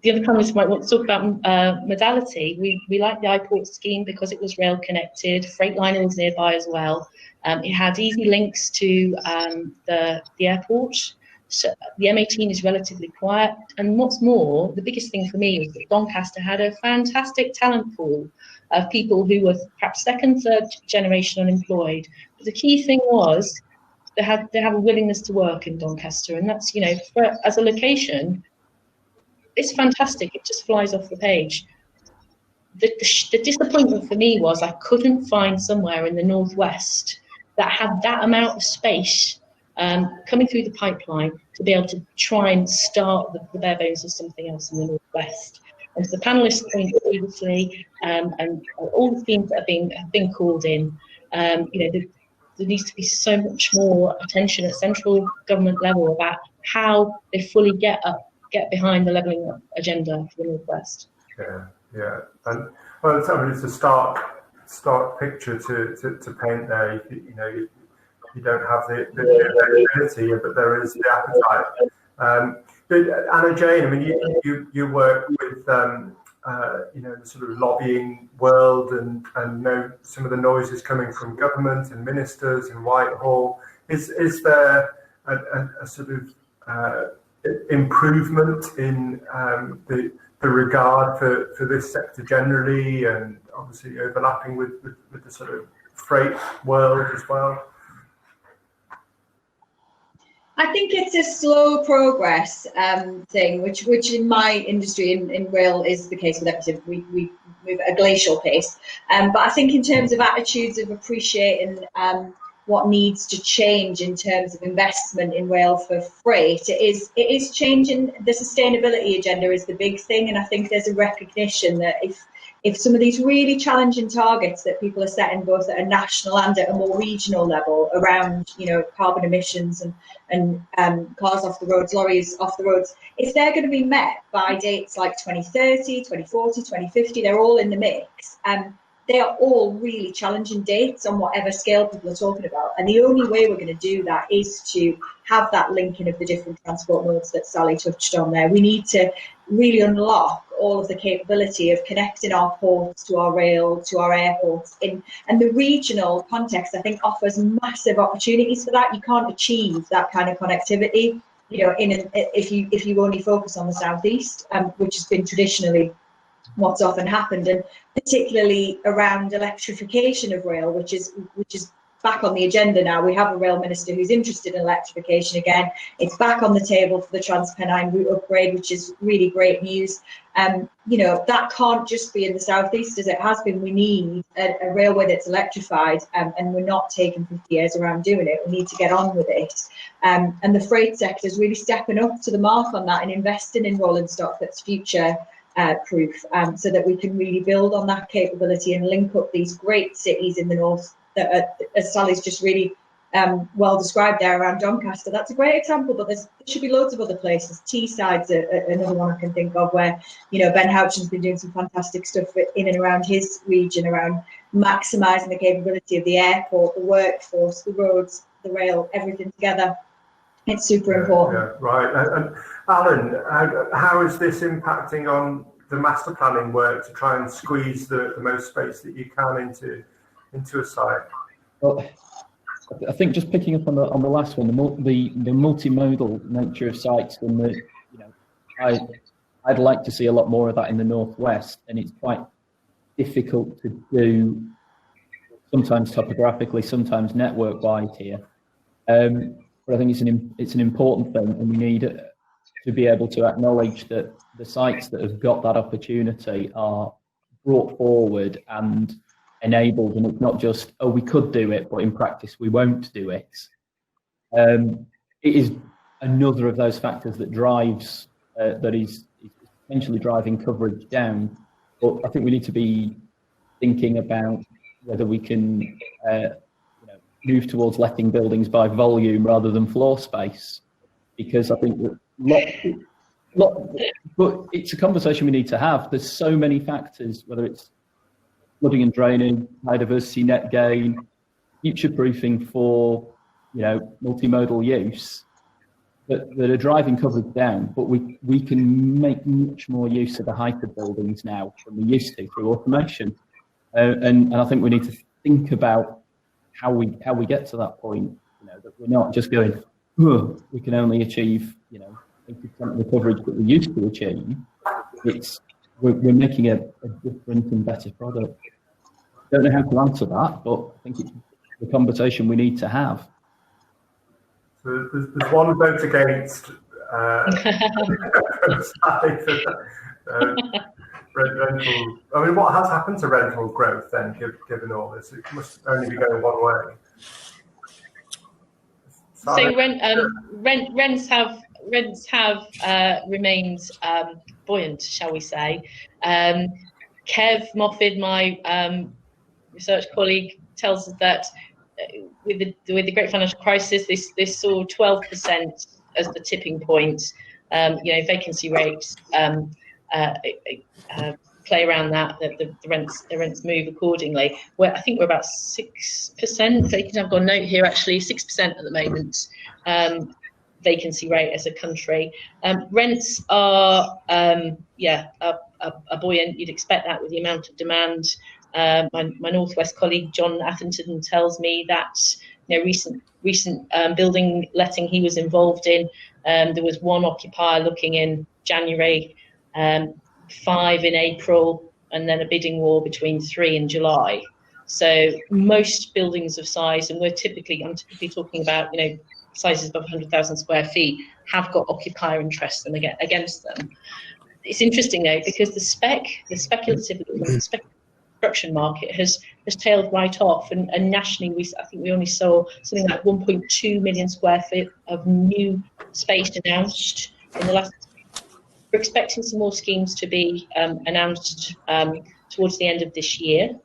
the other panelists might want to talk about modality. We liked the iPort scheme because it was rail connected. Freightliner was nearby as well. It had easy links to the airport. So the M18 is relatively quiet, and what's more, the biggest thing for me is that Doncaster had a fantastic talent pool of people who were perhaps 2nd, 3rd generation unemployed. But the key thing was they have a willingness to work in Doncaster, and that's as a location, it's fantastic. It just flies off the page. The disappointment for me was I couldn't find somewhere in the Northwest that had that amount of space coming through the pipeline to be able to try and start the bare bones of something else in the Northwest. And to the panellist point previously, and all the themes that have been called in, there needs to be so much more attention at central government level about how they fully get behind the levelling up agenda for the Northwest. Yeah, and well, it's a stark picture to paint there. You don't have the ability, but there is the appetite. But Anna Jane, I mean, you work with the sort of lobbying world and know some of the noises coming from government and ministers in Whitehall. Is there a sort of improvement in the regard for this sector generally, and obviously overlapping with the sort of freight world as well? I think it's a slow progress thing, which in my industry in rail is the case with everything. We move at a glacial pace. But I think in terms of attitudes of appreciating what needs to change in terms of investment in rail for freight, it is changing. The sustainability agenda is the big thing, and I think there's a recognition that if some of these really challenging targets that people are setting both at a national and at a more regional level around, carbon emissions and cars off the roads, lorries off the roads, if they're going to be met by dates like 2030, 2040, 2050, they're all in the mix. They are all really challenging dates on whatever scale people are talking about. And the only way we're going to do that is to have that linking of the different transport modes that Sally touched on there. We need to really unlock all of the capability of connecting our ports to our rail, to our airports. And the regional context, I think, offers massive opportunities for that. You can't achieve that kind of connectivity, if you only focus on the southeast, which has been traditionally what's often happened, and particularly around electrification of rail, which is back on the agenda now. We have a rail minister who's interested in electrification again. It's back on the table for the Transpennine route upgrade, which is really great news. That can't just be in the southeast as it has been. We need a railway that's electrified, and we're not taking 50 years around doing it. We need to get on with it. And the freight sector is really stepping up to the mark on that and investing in rolling stock that's future proof, so that we can really build on that capability and link up these great cities in the north that are, as Sally's just really well described there around Doncaster. That's a great example, but there should be loads of other places. Teesside's another one I can think of where, Ben Houchin's been doing some fantastic stuff in and around his region around maximising the capability of the airport, the workforce, the roads, the rail, everything together. It's super important. Yeah, right. And Alan, how is this impacting on the master planning work to try and squeeze the most space that you can into a site? Well, I think just picking up on the last one, the multimodal nature of sites, and I'd like to see a lot more of that in the Northwest, and it's quite difficult to do, sometimes topographically, sometimes network-wise here. But I think it's an important thing, and we need to be able to acknowledge that the sites that have got that opportunity are brought forward and enabled, and it's not just, we could do it, but in practice we won't do it. It is another of those factors that drives, that is potentially driving coverage down. But I think we need to be thinking about whether we can move towards letting buildings by volume rather than floor space, because I think that but it's a conversation we need to have. There's so many factors, whether it's flooding and draining, biodiversity, net gain, future proofing for multimodal use, that are driving coverage down. But we can make much more use of the height of buildings now than we used to through automation, and I think we need to think about how we get to that point, that we're not just going, we can only achieve 80% of the coverage that we used to achieve. We're making a different and better product. Don't know how to answer that, but I think it's the conversation we need to have. So there's one vote against rental. I mean, what has happened to rental growth then, given all this? It must only be going one way. So rents have remained buoyant, shall we say? Kev Moffid, my research colleague, tells us that with the great financial crisis, this saw 12% as the tipping point. Vacancy rates play around that. The rents move accordingly. I think we're about 6%. I've got a note here actually, 6% at the moment. Vacancy rate as a country. Rents are buoyant. You'd expect that with the amount of demand. My Northwest colleague John Atherton tells me that recent building letting he was involved in, there was one occupier looking in January, 5 in April, and then a bidding war between 3 in July. So most buildings of size, and I'm typically talking about sizes above 100,000 square feet, have got occupier interest and against them. It's interesting though, because the speculative construction market has tailed right off, and nationally I think we only saw something like 1.2 million square feet of new space announced in the last. We're expecting some more schemes to be announced towards the end of this year,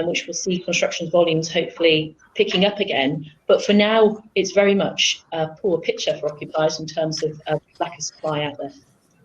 which will see construction volumes hopefully picking up again. But for now, it's very much a poor picture for occupiers in terms of lack of supply out there.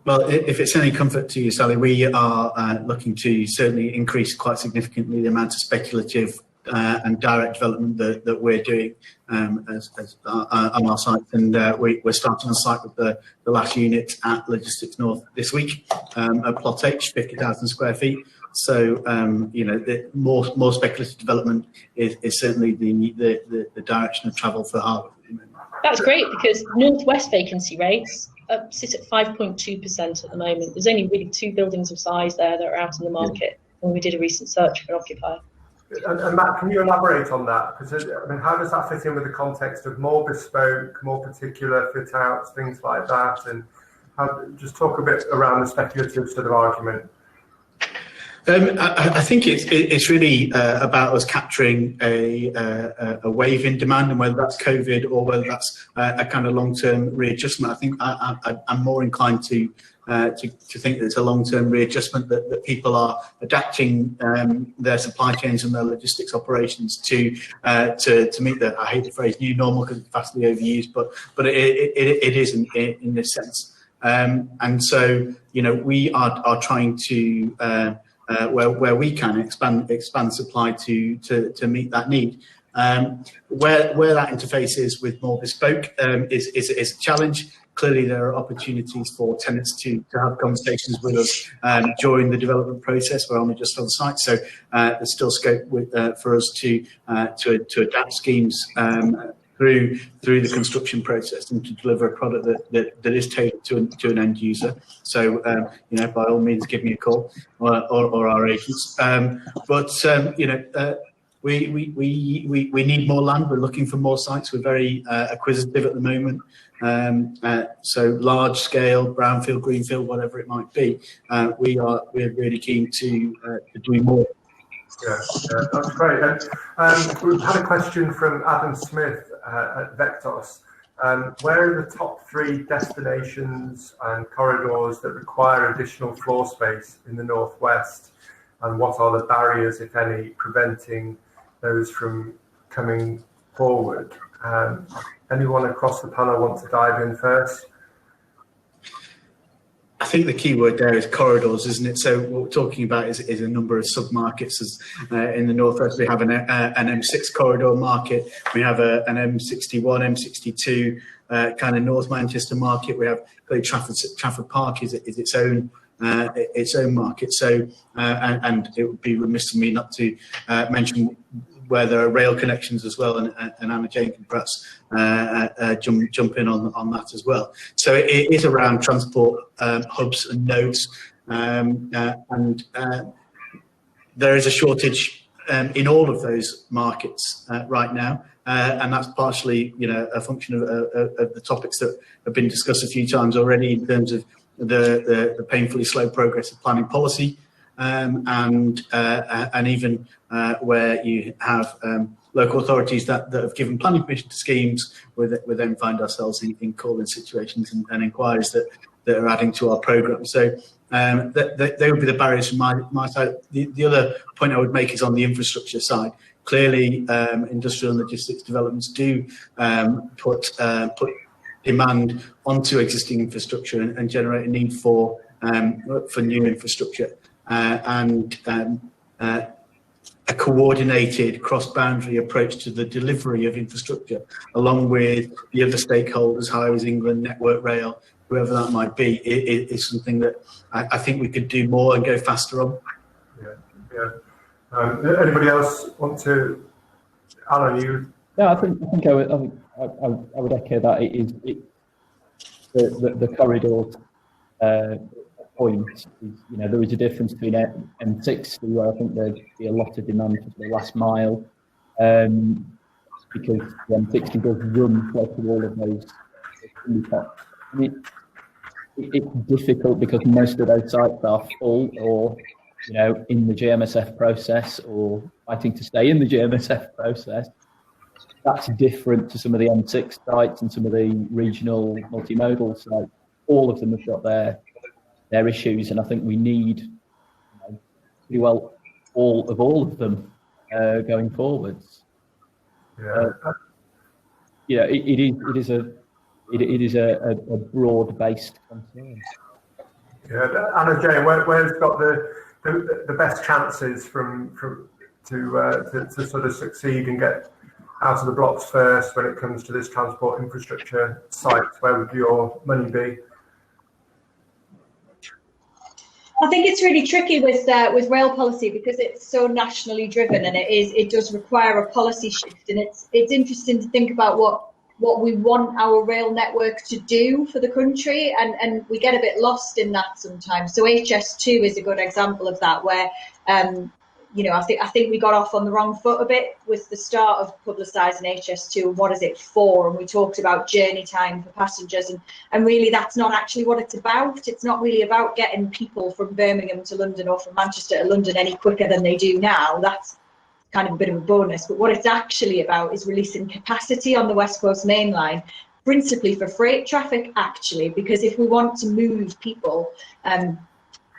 Well, if it's any comfort to you, Sally, we are looking to certainly increase quite significantly the amount of speculative and direct development that we're doing on our site, and we're starting on site with the last unit at Logistics North this week at Plot H, 50,000 square feet. So the more speculative development is certainly the direction of travel for Harworth. That's great, because Northwest vacancy rates sit at 5.2% at the moment. There's only really 2 buildings of size there that are out in the market when we did a recent search for an occupier. And Matt, can you elaborate on that? Because how does that fit in with the context of more bespoke, more particular fit outs, things like that? And just talk a bit around the speculative sort of argument. I think it's really about us capturing a wave in demand, and whether that's COVID or whether that's a kind of long-term readjustment. I think I'm more inclined to think that it's a long-term readjustment, that people are adapting their supply chains and their logistics operations to meet the, I hate the phrase new normal because it's vastly overused, but it is in this sense. And so we are trying to where we can expand supply to meet that need. Where that interface is with more bespoke is a challenge. Clearly, there are opportunities for tenants to have conversations with us during the development process. We're only just on site, so there's still scope for us to adapt schemes through the construction process and to deliver a product that is tailored to an end user. So by all means, give me a call or our agents. We need more land. We're looking for more sites. We're very acquisitive at the moment. So large scale, brownfield, greenfield, whatever it might be, we're really keen to do more. Yeah, that's great. And we've had a question from Adam Smith at Vectos. Where are the top 3 destinations and corridors that require additional floor space in the Northwest? And what are the barriers, if any, preventing those from coming forward? Anyone across the panel want to dive in first? I think the key word there is corridors, isn't it? So what we're talking about is a number of sub-markets. In the Northwest, we have an M6 corridor market. We have an M61, M62 kind of North Manchester market. We have Trafford Park is its own market. So and it would be remiss of me not to mention where there are rail connections as well, and Anna Jane can perhaps jump in on that as well. So it is around transport hubs and nodes, and there is a shortage in all of those markets right now, and that's partially a function of the topics that have been discussed a few times already in terms of the painfully slow progress of planning policy. And even where you have local authorities that have given planning permission to schemes, we then find ourselves in calling situations and inquiries that are adding to our programme. So they would be the barriers from my side. The other point I would make is on the infrastructure side. Clearly, industrial and logistics developments do put demand onto existing infrastructure and generate a need for new infrastructure and a coordinated cross-boundary approach to the delivery of infrastructure, along with the other stakeholders, Highways England, Network Rail, whoever that might be, is something that I think we could do more and go faster on. Anybody else want to? Alan, you? No, I think I would echo that. It is the corridor point is, there is a difference between M60, where I think there'd be a lot of demand for the last mile, because the M60 does run close to all of those. I mean, it's difficult because most of those sites are full or, in the GMSF process or fighting to stay in the GMSF process. That's different to some of the M6 sites and some of the regional multimodal sites. All of them have got their issues, and I think we need pretty well all of them going forwards. It is a broad-based concern. Anna Jane, where's got the best chances to sort of succeed and get out of the blocks first when it comes to this transport infrastructure site? Where would your money be? I think it's really tricky with rail policy because it's so nationally driven, and it does require a policy shift. And it's interesting to think about what we want our rail network to do for the country, and we get a bit lost in that sometimes. So HS2 is a good example of that, where I think we got off on the wrong foot a bit with the start of publicising HS2 and what is it for, and we talked about journey time for passengers, and really that's not actually what it's about. It's not really about getting people from Birmingham to London or from Manchester to London any quicker than they do now. That's kind of a bit of a bonus, but what it's actually about is releasing capacity on the West Coast Main Line, principally for freight traffic, actually, because if we want to move people to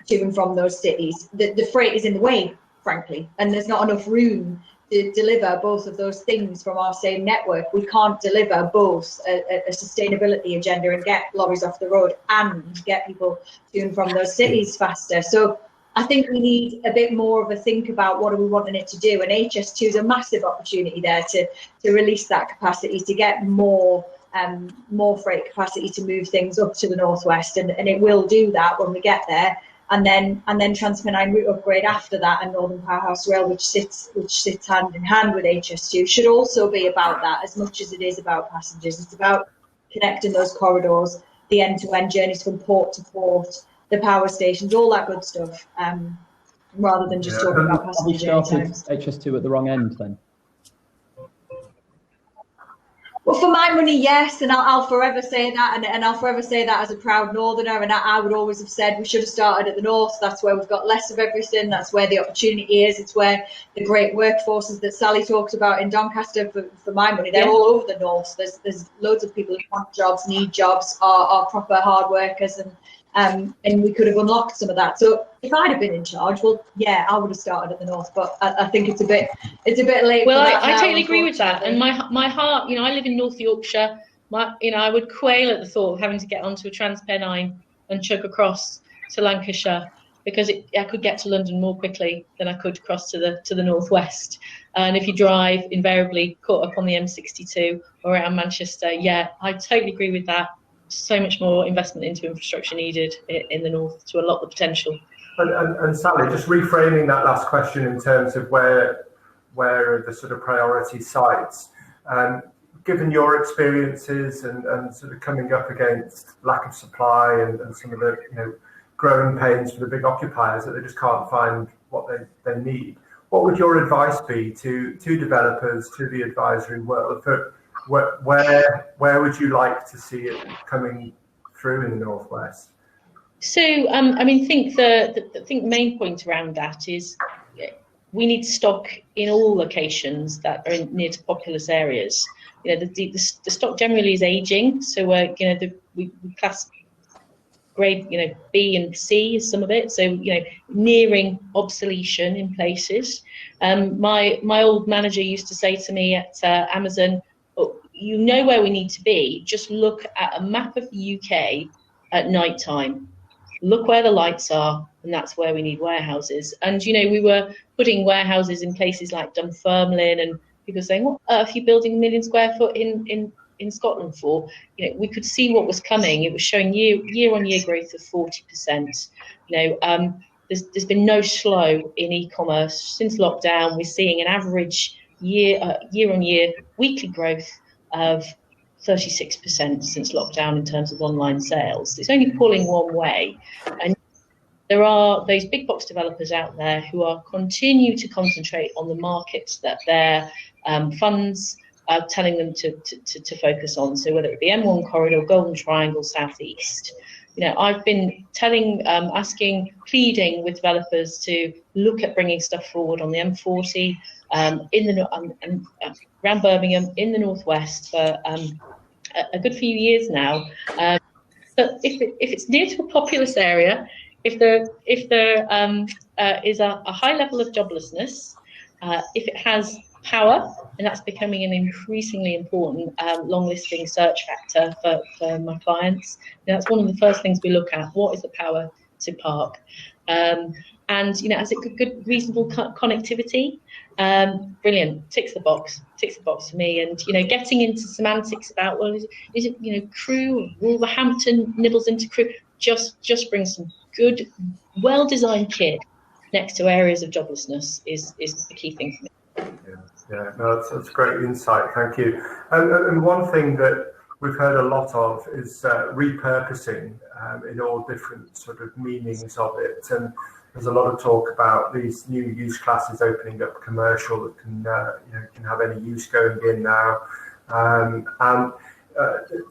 and from those cities, the freight is in the way, frankly, and there's not enough room to deliver both of those things from our same network. We can't deliver both a sustainability agenda and get lorries off the road and get people to and from those cities faster. So I think we need a bit more of a think about what are we wanting it to do, and HS2 is a massive opportunity there to release that capacity, to get more freight capacity to move things up to the northwest, and it will do that when we get there. And then Transpennine route upgrade after that, and Northern Powerhouse Rail, which sits hand in hand with HS2, should also be about that as much as it is about passengers. It's about connecting those corridors, the end-to-end journeys from port to port, the power stations, all that good stuff, rather than just talking about passenger journey times. HS2 at the wrong end then? Well, for my money, yes, and I'll forever say that, and I'll forever say that as a proud northerner, and I would always have said we should have started at the north. That's where we've got less of everything. That's where the opportunity is. It's where the great workforces that Sally talked about in Doncaster, for my money, they're all over the north. There's loads of people who want jobs, need jobs, are proper hard workers, and we could have unlocked some of that. So if I'd have been in charge, well, yeah, I would have started at the north, but I think it's a bit late. Well, I totally agree with that. And my heart, I live in North Yorkshire. I would quail at the thought of having to get onto a Transpennine and chug across to Lancashire, because I could get to London more quickly than I could cross to the northwest. And if you drive, invariably caught up on the M62 or around Manchester. Yeah, I totally agree with that. So much more investment into infrastructure needed in the north to unlock the potential. And Sally, just reframing that last question in terms of where are the sort of priority sites, given your experiences and sort of coming up against lack of supply and some of the growing pains for the big occupiers that they just can't find what they need, what would your advice be to developers, to the advisory world, for where would you like to see it coming through in the northwest? So, I think the main point around that is we need stock in all locations that are near to populous areas. The stock generally is aging, so we class grade B and C is some of it, so nearing obsolescence in places. My old manager used to say to me at Amazon, oh, you know where we need to be, just look at a map of the UK at night time, look where the lights are, and that's where we need warehouses. And we were putting warehouses in places like Dunfermline, and people saying, what on earth are you building 1 million square foot in Scotland for? We could see what was coming. It was showing year on year growth of 40%. There's been no slow in e-commerce since lockdown. We're seeing an average year on year weekly growth of 36% since lockdown in terms of online sales. It's only pulling one way, and there are those big box developers out there who are continue to concentrate on the markets that their funds are telling them to focus on. So whether it be M1 corridor, Golden Triangle, Southeast, I've been pleading with developers to look at bringing stuff forward on the M40 around Birmingham in the northwest for a good few years now. But if it's near to a populous area, if there is a high level of joblessness, if it has power, and that's becoming an increasingly important long listing search factor for my clients. That's one of the first things we look at. What is the power to park? And has it good reasonable connectivity? Brilliant, ticks the box for me. And getting into semantics about, well, is it Crewe, Wolverhampton nibbles into Crewe, just brings some good, well-designed kit next to areas of joblessness is the key thing for me. Yeah, no, that's great insight. Thank you. And one thing that we've heard a lot of is repurposing in all different sort of meanings of it. And there's a lot of talk about these new use classes opening up commercial that can have any use going in now. And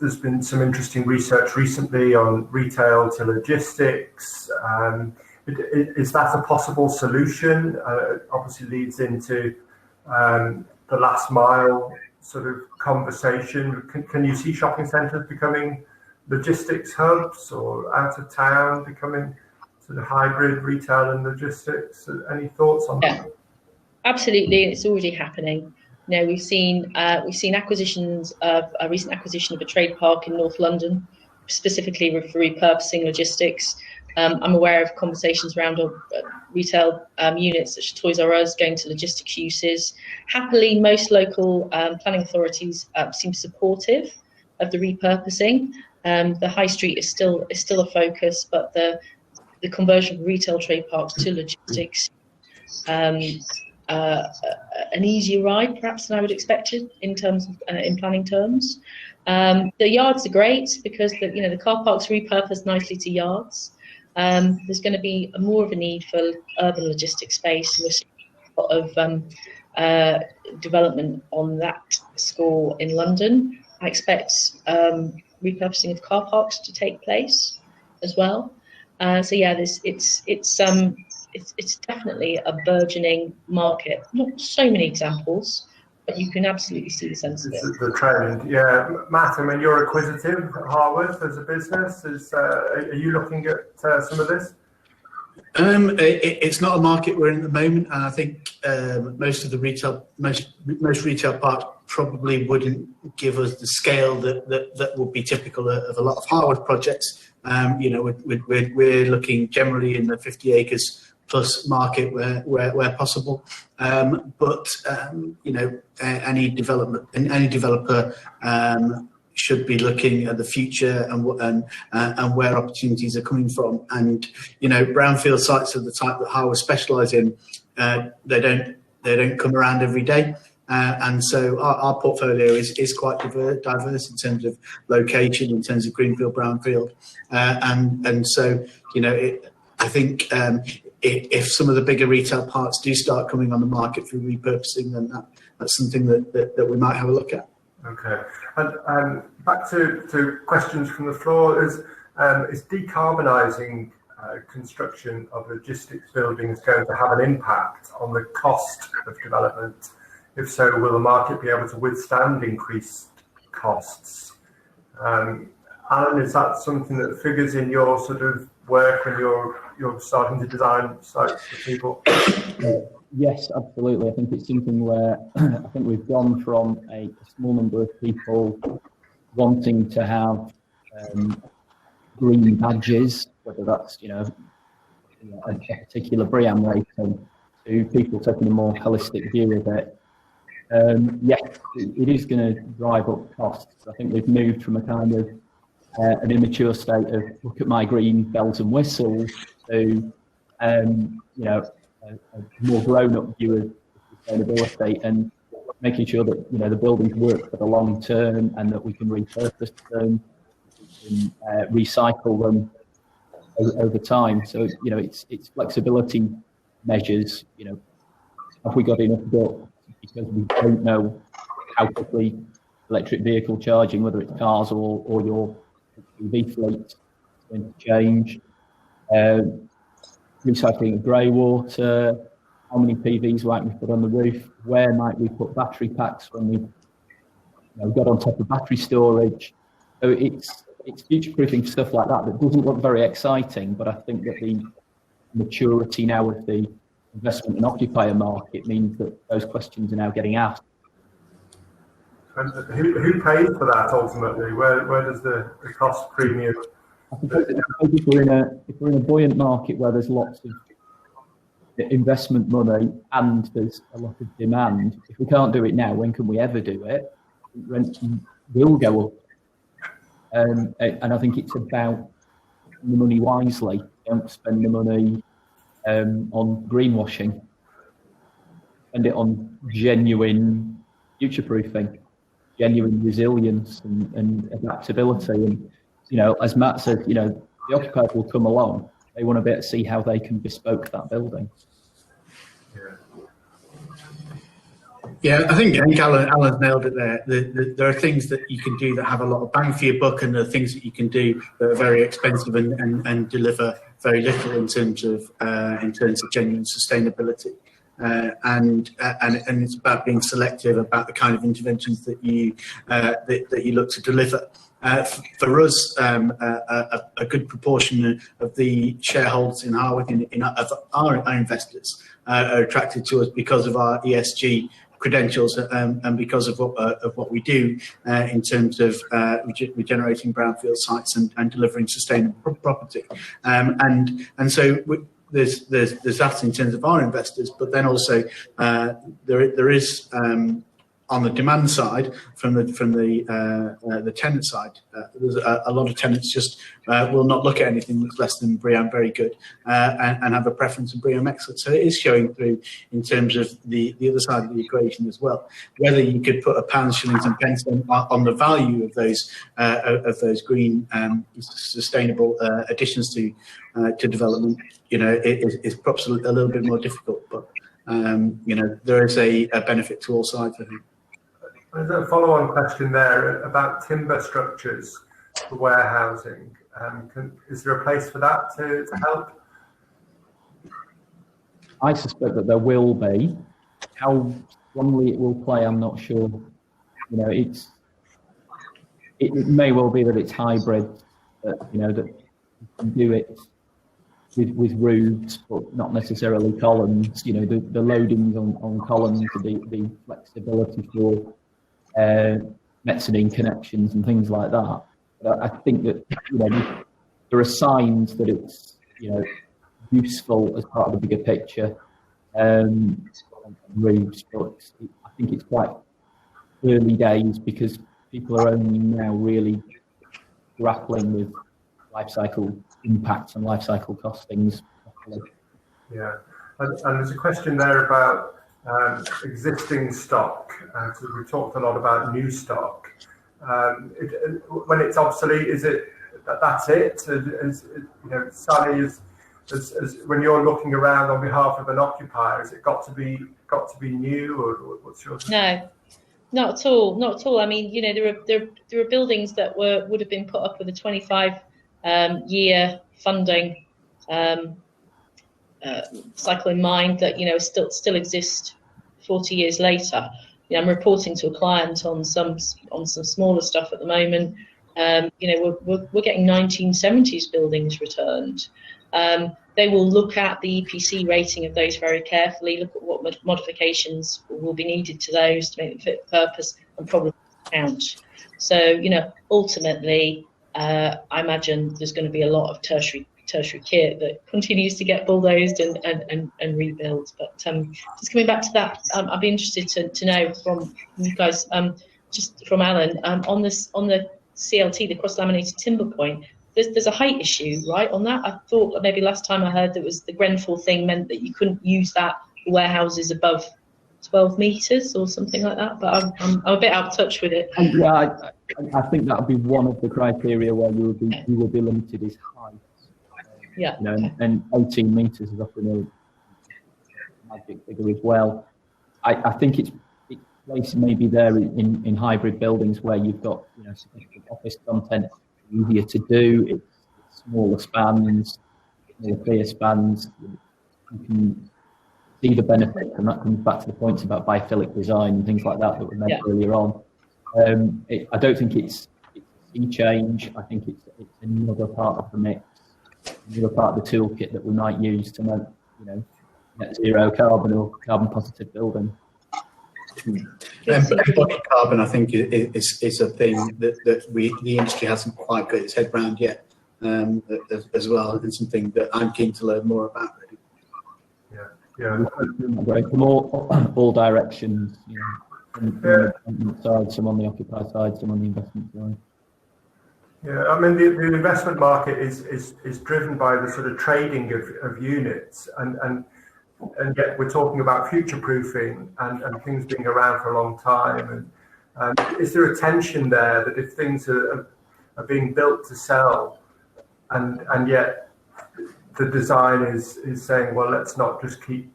there's been some interesting research recently on retail to logistics. Is that a possible solution? Obviously leads into the last mile sort of conversation. Can you see shopping centres becoming logistics hubs, or out of town becoming sort of hybrid retail and logistics? Any thoughts on that? Absolutely, it's already happening. We've seen acquisitions of a recent acquisition of a trade park in North London, specifically for repurposing logistics. I'm aware of conversations around retail units such as Toys R Us going to logistics uses. Happily, most local planning authorities seem supportive of the repurposing. The high street is still a focus, but the conversion of retail trade parks to logistics, an easier ride perhaps than I would expect it in terms of in planning terms. The yards are great because the car parks repurpose nicely to yards. There's going to be more of a need for urban logistics space. We're seeing a lot of development on that score in London. I expect repurposing of car parks to take place as well. It's definitely a burgeoning market. Not so many examples, but you can absolutely see the sense of it. The trend, yeah. Matt, I mean, you're acquisitive at Harworth as a business. Are you looking at some of this? It's not a market we're in at the moment, and I think most retail parks probably wouldn't give us the scale that would be typical of a lot of Harworth projects. We're looking generally in the 50 acres plus market where possible, but any developer should be looking at the future and where opportunities are coming from. And brownfield sites of the type that Harworth specialise in, they don't come around every day. And so our portfolio is quite diverse in terms of location, in terms of greenfield, brownfield, and so I think if some of the bigger retail parks do start coming on the market through repurposing, then that's something that we might have a look at. Okay, and back to questions from the floor. Is decarbonising construction of logistics buildings going to have an impact on the cost of development? If so, will the market be able to withstand increased costs? Alan, is that something that figures in your sort of work when you're starting to design sites for people? Yes, absolutely. I think it's something where I think we've gone from a small number of people wanting to have green badges, whether that's a particular BREEAM rating, to people taking a more holistic view of it. Yes, it is going to drive up costs. I think we've moved from a kind of an immature state of look at my green bells and whistles to a more grown-up view of sustainability and making sure that the buildings work for the long term and that we can repurpose them, we can recycle them over time. So it's flexibility measures. Have we got enough built? Because we don't know how quickly electric vehicle charging, whether it's cars or your EV fleet, is going to change. Recycling of grey water, how many PVs might we put on the roof, where might we put battery packs when we got on top of battery storage. So it's future-proofing stuff like that doesn't look very exciting, but I think that the maturity now of the investment and occupier market means that those questions are now getting asked. And who pays for that ultimately? Where does the cost premium? I suppose if we're in a buoyant market where there's lots of investment money and there's a lot of demand, if we can't do it now, when can we ever do it? Rents will go up. And I think it's about spending the money wisely. Don't spend the money on greenwashing. Spend it on genuine future-proofing, genuine resilience and adaptability. And as Matt said, the occupiers will come along. They want to be able to see how they can bespoke that building. Yeah, I think Alan's nailed it there. There are things that you can do that have a lot of bang for your buck, and there are things that you can do that are very expensive and deliver very little in terms of genuine sustainability. And it's about being selective about the kind of interventions that you look to deliver. For us, a good proportion of the shareholders in Harworth, of our investors, are attracted to us because of our ESG credentials and because of what we do in terms of regenerating brownfield sites and delivering sustainable property. And so there's that in terms of our investors, but then also there is on the demand side, from the tenant side, there's a lot of tenants just will not look at anything that's less than BREEAM very good and have a preference in BREEAM excellent. So it is showing through in terms of the other side of the equation as well. Whether you could put a pounds, shillings, and pence on the value of those green sustainable additions to development, it is perhaps a little bit more difficult, but there is a benefit to all sides, I think. There's a follow-on question there about timber structures for warehousing. Is there a place for that to help? I suspect that there will be. How strongly it will play, I'm not sure. It may well be that it's hybrid, that that you can do it with roofs, but not necessarily columns. The loadings on columns, the flexibility for mezzanine connections and things like that. But I think that there are signs that it's useful as part of the bigger picture. Roofs, but I think it's quite early days because people are only now really grappling with life cycle impacts and life cycle costings. Yeah, and there's a question there about existing stock. So we talked a lot about new stock. When it's obsolete, is it that's it? Sally, when you're looking around on behalf of an occupier, has it got to be new, or what's your? No, not at all. Not at all. I mean, there are buildings that would have been put up with a 25 year funding cycle in mind that still exist 40 years later. I'm reporting to a client on some smaller stuff at the moment. We're getting 1970s buildings returned. They will look at the EPC rating of those very carefully, look at what modifications will be needed to those to make them fit for purpose and probably count. So, ultimately, I imagine there's going to be a lot of tertiary kit that continues to get bulldozed and rebuilt. But just coming back to that, I'd be interested to know from you guys, just from Alan, on the CLT, the cross-laminated timber point. There's a height issue, right, on that? I thought maybe last time I heard that was the Grenfell thing meant that you couldn't use that for warehouses above 12 metres or something like that. But I'm a bit out of touch with it. Yeah, I think that would be one of the criteria where you would be limited is height. Yeah. And 18 metres is often a magic figure as well. I think it's placed maybe there in hybrid buildings where you've got significant office content. Easier to do, it's smaller spans, more clear spans. You can see the benefit, and that comes back to the points about biophilic design and things like that were made earlier on. I don't think it's a sea change. I think it's another part of the mix, another part of the toolkit that we might use to make net zero carbon or carbon positive building. Embodied carbon, I think, is a thing that the industry hasn't quite got its head around yet, as well, and something that I'm keen to learn more about. Really. From all directions, from the development side, some on the occupier side, some on the investment side. Yeah, I mean the investment market is driven by the sort of trading of units, and yet we're talking about future-proofing and things being around for a long time. And is there a tension there that if things are being built to sell, and yet the design is saying, well, let's not just keep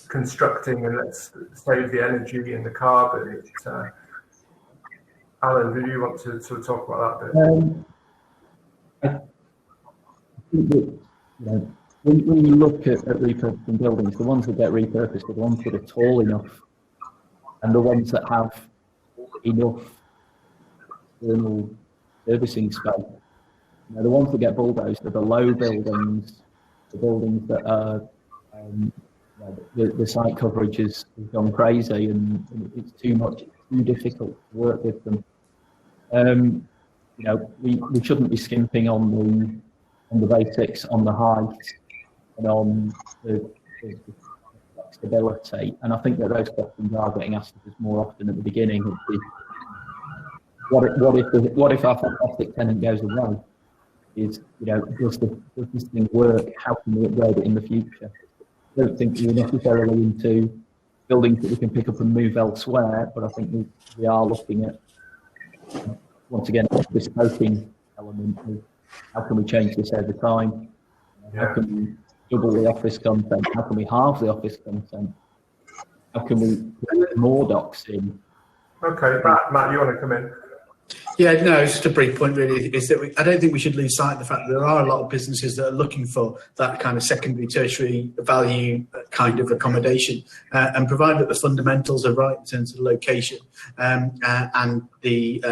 constructing and let's save the energy and the carbon? Alan, do you want to sort of talk about that bit? I think that, when you look at repurposing buildings, the ones that get repurposed are the ones that are tall enough and the ones that have enough external servicing space. The ones that get bulldozed are the low buildings, the buildings that are the site coverage has gone crazy and it's too much, it's too difficult to work with them. We shouldn't be skimping on the basics, on the height, and on the flexibility. And I think that those questions are getting asked of us more often at the beginning. What if our fantastic tenant goes away? Does this thing work? How can we upgrade it in the future? I don't think we're necessarily into buildings that we can pick up and move elsewhere, but I think we are looking at, once again, this bespoking element of how can we change this over time? How can we double the office content? How can we halve the office content? How can we put more docs in? Okay, Matt, you want to come in? Yeah, no, it's just a brief point really, is that I don't think we should lose sight of the fact that there are a lot of businesses that are looking for that kind of secondary, tertiary value kind of accommodation, and provided that the fundamentals are right in terms of the location, and the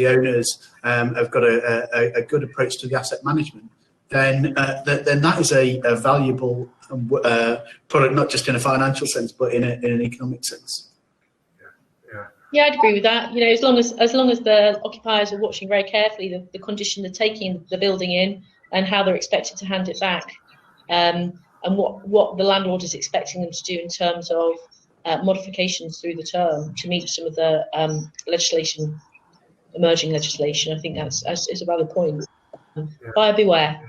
owners have got a good approach to the asset management, then that is a valuable product, not just in a financial sense, but in an economic sense. Yeah, I'd agree with that. As long as the occupiers are watching very carefully the condition they're taking the building in and how they're expected to hand it back, and what the landlord is expecting them to do in terms of modifications through the term to meet some of the emerging legislation. I think that's is a valid point. Buyer beware.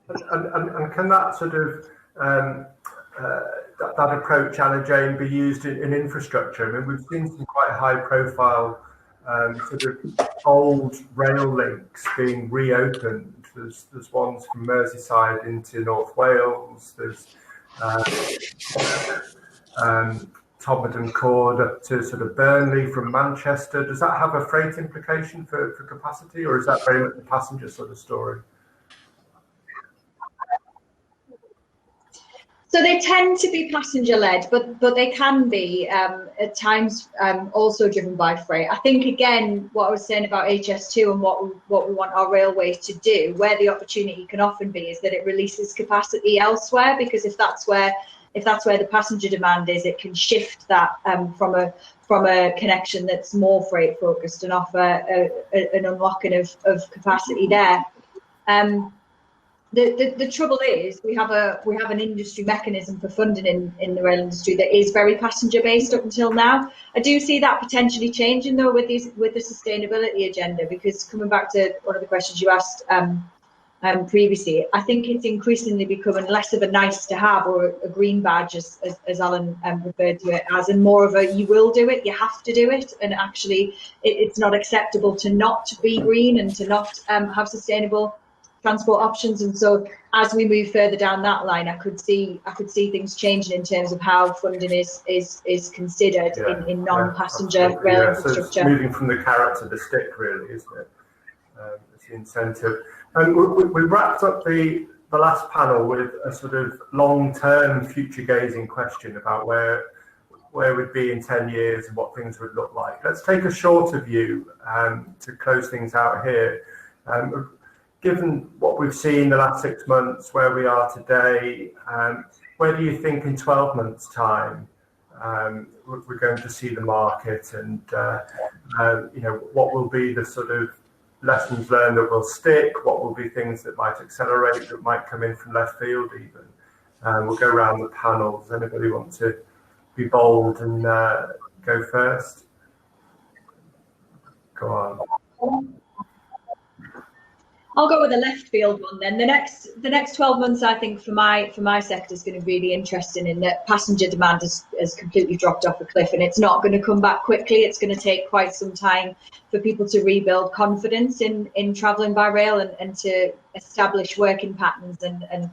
And can that sort of that approach, Anna Jane, be used in infrastructure? I mean, we've seen some quite high-profile sort of old rail links being reopened. There's ones from Merseyside into North Wales. There's Todmorden Cord up to sort of Burnley from Manchester. Does that have a freight implication for capacity, or is that very much the passenger sort of story? So they tend to be passenger-led, but they can be at times also driven by freight. I think, again, what I was saying about HS2 and what we want our railways to do, where the opportunity can often be, is that it releases capacity elsewhere, because if that's where the passenger demand is, it can shift that from a connection that's more freight focused and offer an unlocking of capacity there. The trouble is we have an industry mechanism for funding in the rail industry that is very passenger based up until now. I do see that potentially changing though with the sustainability agenda, because coming back to one of the questions you asked previously, I think it's increasingly becoming less of a nice to have or a green badge, as Alan referred to it as, and more of a you will do it, you have to do it, and actually it's not acceptable to not be green and to not have sustainable transport options. And so as we move further down that line, I could see things changing in terms of how funding is considered in non-passenger rail infrastructure. So it's moving from the carrot to the stick, really, isn't it? It's the incentive. And we wrapped up the last panel with a sort of long-term, future-gazing question about where we'd be in 10 years and what things would look like. Let's take a shorter view to close things out here. Given what we've seen the last 6 months, where we are today, where do you think in 12 months' time we're going to see the market, and what will be the sort of lessons learned that will stick? What will be things that might accelerate, that might come in from left field even? We'll go around the panel. Does anybody want to be bold and go first? Go on. I'll go with the left field one then. The next 12 months, I think, for my sector is going to be really interesting, in that passenger demand has completely dropped off a cliff, and it's not going to come back quickly. It's going to take quite some time for people to rebuild confidence in travelling by rail and to establish working patterns, and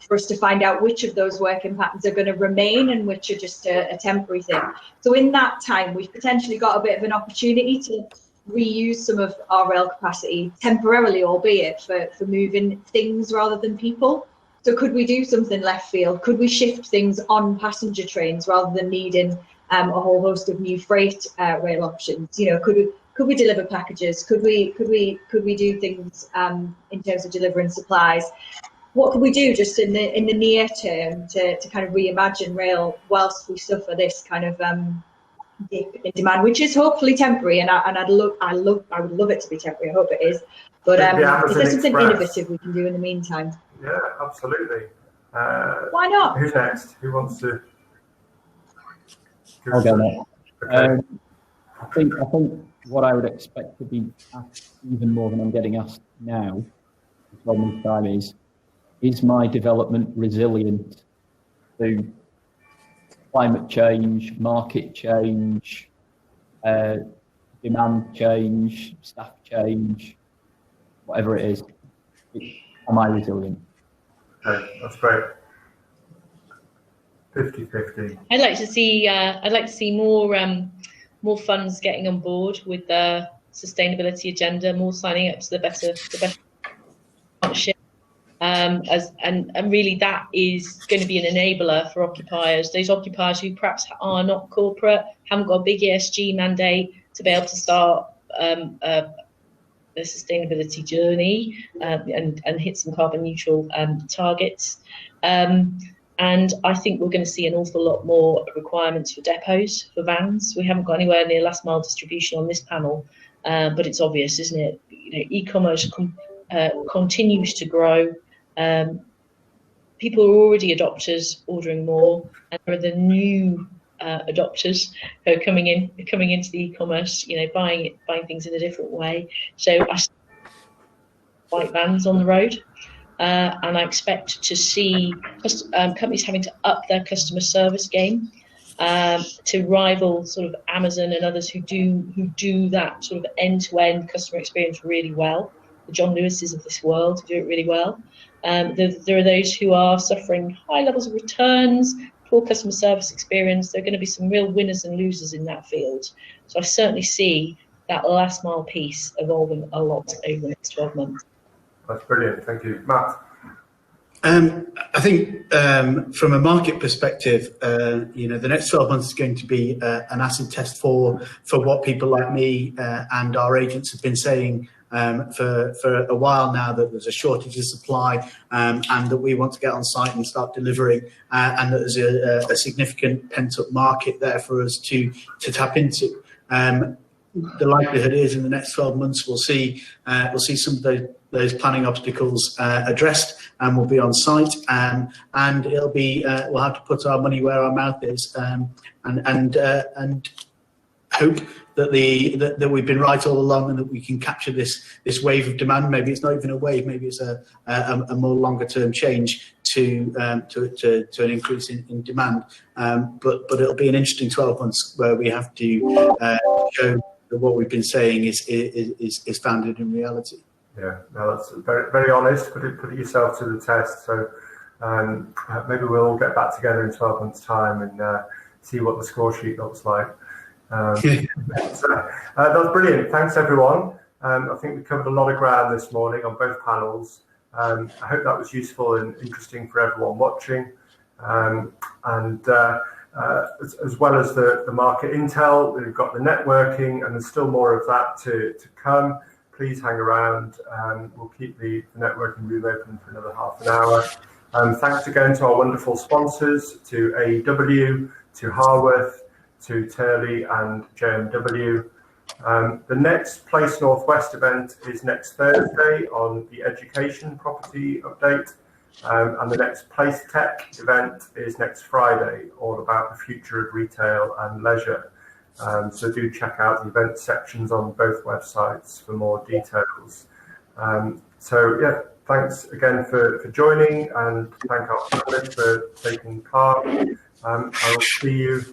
for us to find out which of those working patterns are going to remain and which are just a temporary thing. So in that time, we've potentially got a bit of an opportunity to reuse some of our rail capacity temporarily, albeit for moving things rather than people. So could we do something left field? Could we shift things on passenger trains rather than needing a whole host of new freight rail options? Could we deliver packages? Could we do things in terms of delivering supplies? What could we do just in the near term to kind of reimagine rail whilst we suffer this kind of dip in demand, which is hopefully temporary, and I would love it to be temporary. I hope it is, but is there something innovative we can do in the meantime? Yeah, absolutely. Why not? Who's next? Who wants to? I'll go next. Okay. I think what I would expect to be asked even more than I'm getting asked now, this time, is my development resilient to climate change, market change, demand change, staff change, whatever it is? Am I resilient? Okay, that's great. 50-50. I'd like to see more funds getting on board with the sustainability agenda, more signing up to the better partnership. And really that is going to be an enabler for occupiers, those occupiers who perhaps are not corporate, haven't got a big ESG mandate, to be able to start the sustainability journey and hit some carbon neutral targets. And I think we're going to see an awful lot more requirements for depots, for vans. We haven't got anywhere near last mile distribution on this panel, but it's obvious, isn't it? E-commerce continues to grow. People are already adopters, ordering more, and there are the new adopters who are coming into the e-commerce, buying things in a different way. So I see white vans on the road, and I expect to see companies having to up their customer service game to rival sort of Amazon and others who do that sort of end-to-end customer experience really well. The John Lewis's of this world do it really well. There are those who are suffering high levels of returns, poor customer service experience. There are going to be some real winners and losers in that field. So I certainly see that last mile piece evolving a lot over the next 12 months. That's brilliant. Thank you. Matt? I think from a market perspective, the next 12 months is going to be an acid test for what people like me and our agents have been saying for a while now, that there's a shortage of supply and that we want to get on site and start delivering, and that there's a significant pent-up market there for us to tap into. The likelihood is in the next 12 months we'll see some of those planning obstacles addressed, and we'll be on site, and it'll be we'll have to put our money where our mouth is, and hope that we've been right all along, and that we can capture this wave of demand. Maybe it's not even a wave, maybe it's a more longer term change to an increase in demand. But it'll be an interesting 12 months where we have to show that what we've been saying is founded in reality. Yeah, no, that's very, very honest. Put it yourself to the test. So maybe we'll all get back together in 12 months' time and see what the score sheet looks like. That's brilliant. Thanks, everyone. I think we covered a lot of ground this morning on both panels. I hope that was useful and interesting for everyone watching. As well as the market intel, we've got the networking, and there's still more of that to come. Please hang around. We'll keep the networking room open for another half an hour. Thanks again to our wonderful sponsors, to AEW, to Harworth, to Turley and JMW. The next Place Northwest event is next Thursday on the education property update. And the next Place Tech event is next Friday, all about the future of retail and leisure. So do check out the event sections on both websites for more details. Thanks again for joining, and thank our panelists for taking part. I will see you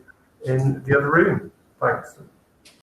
in the other room. Thanks.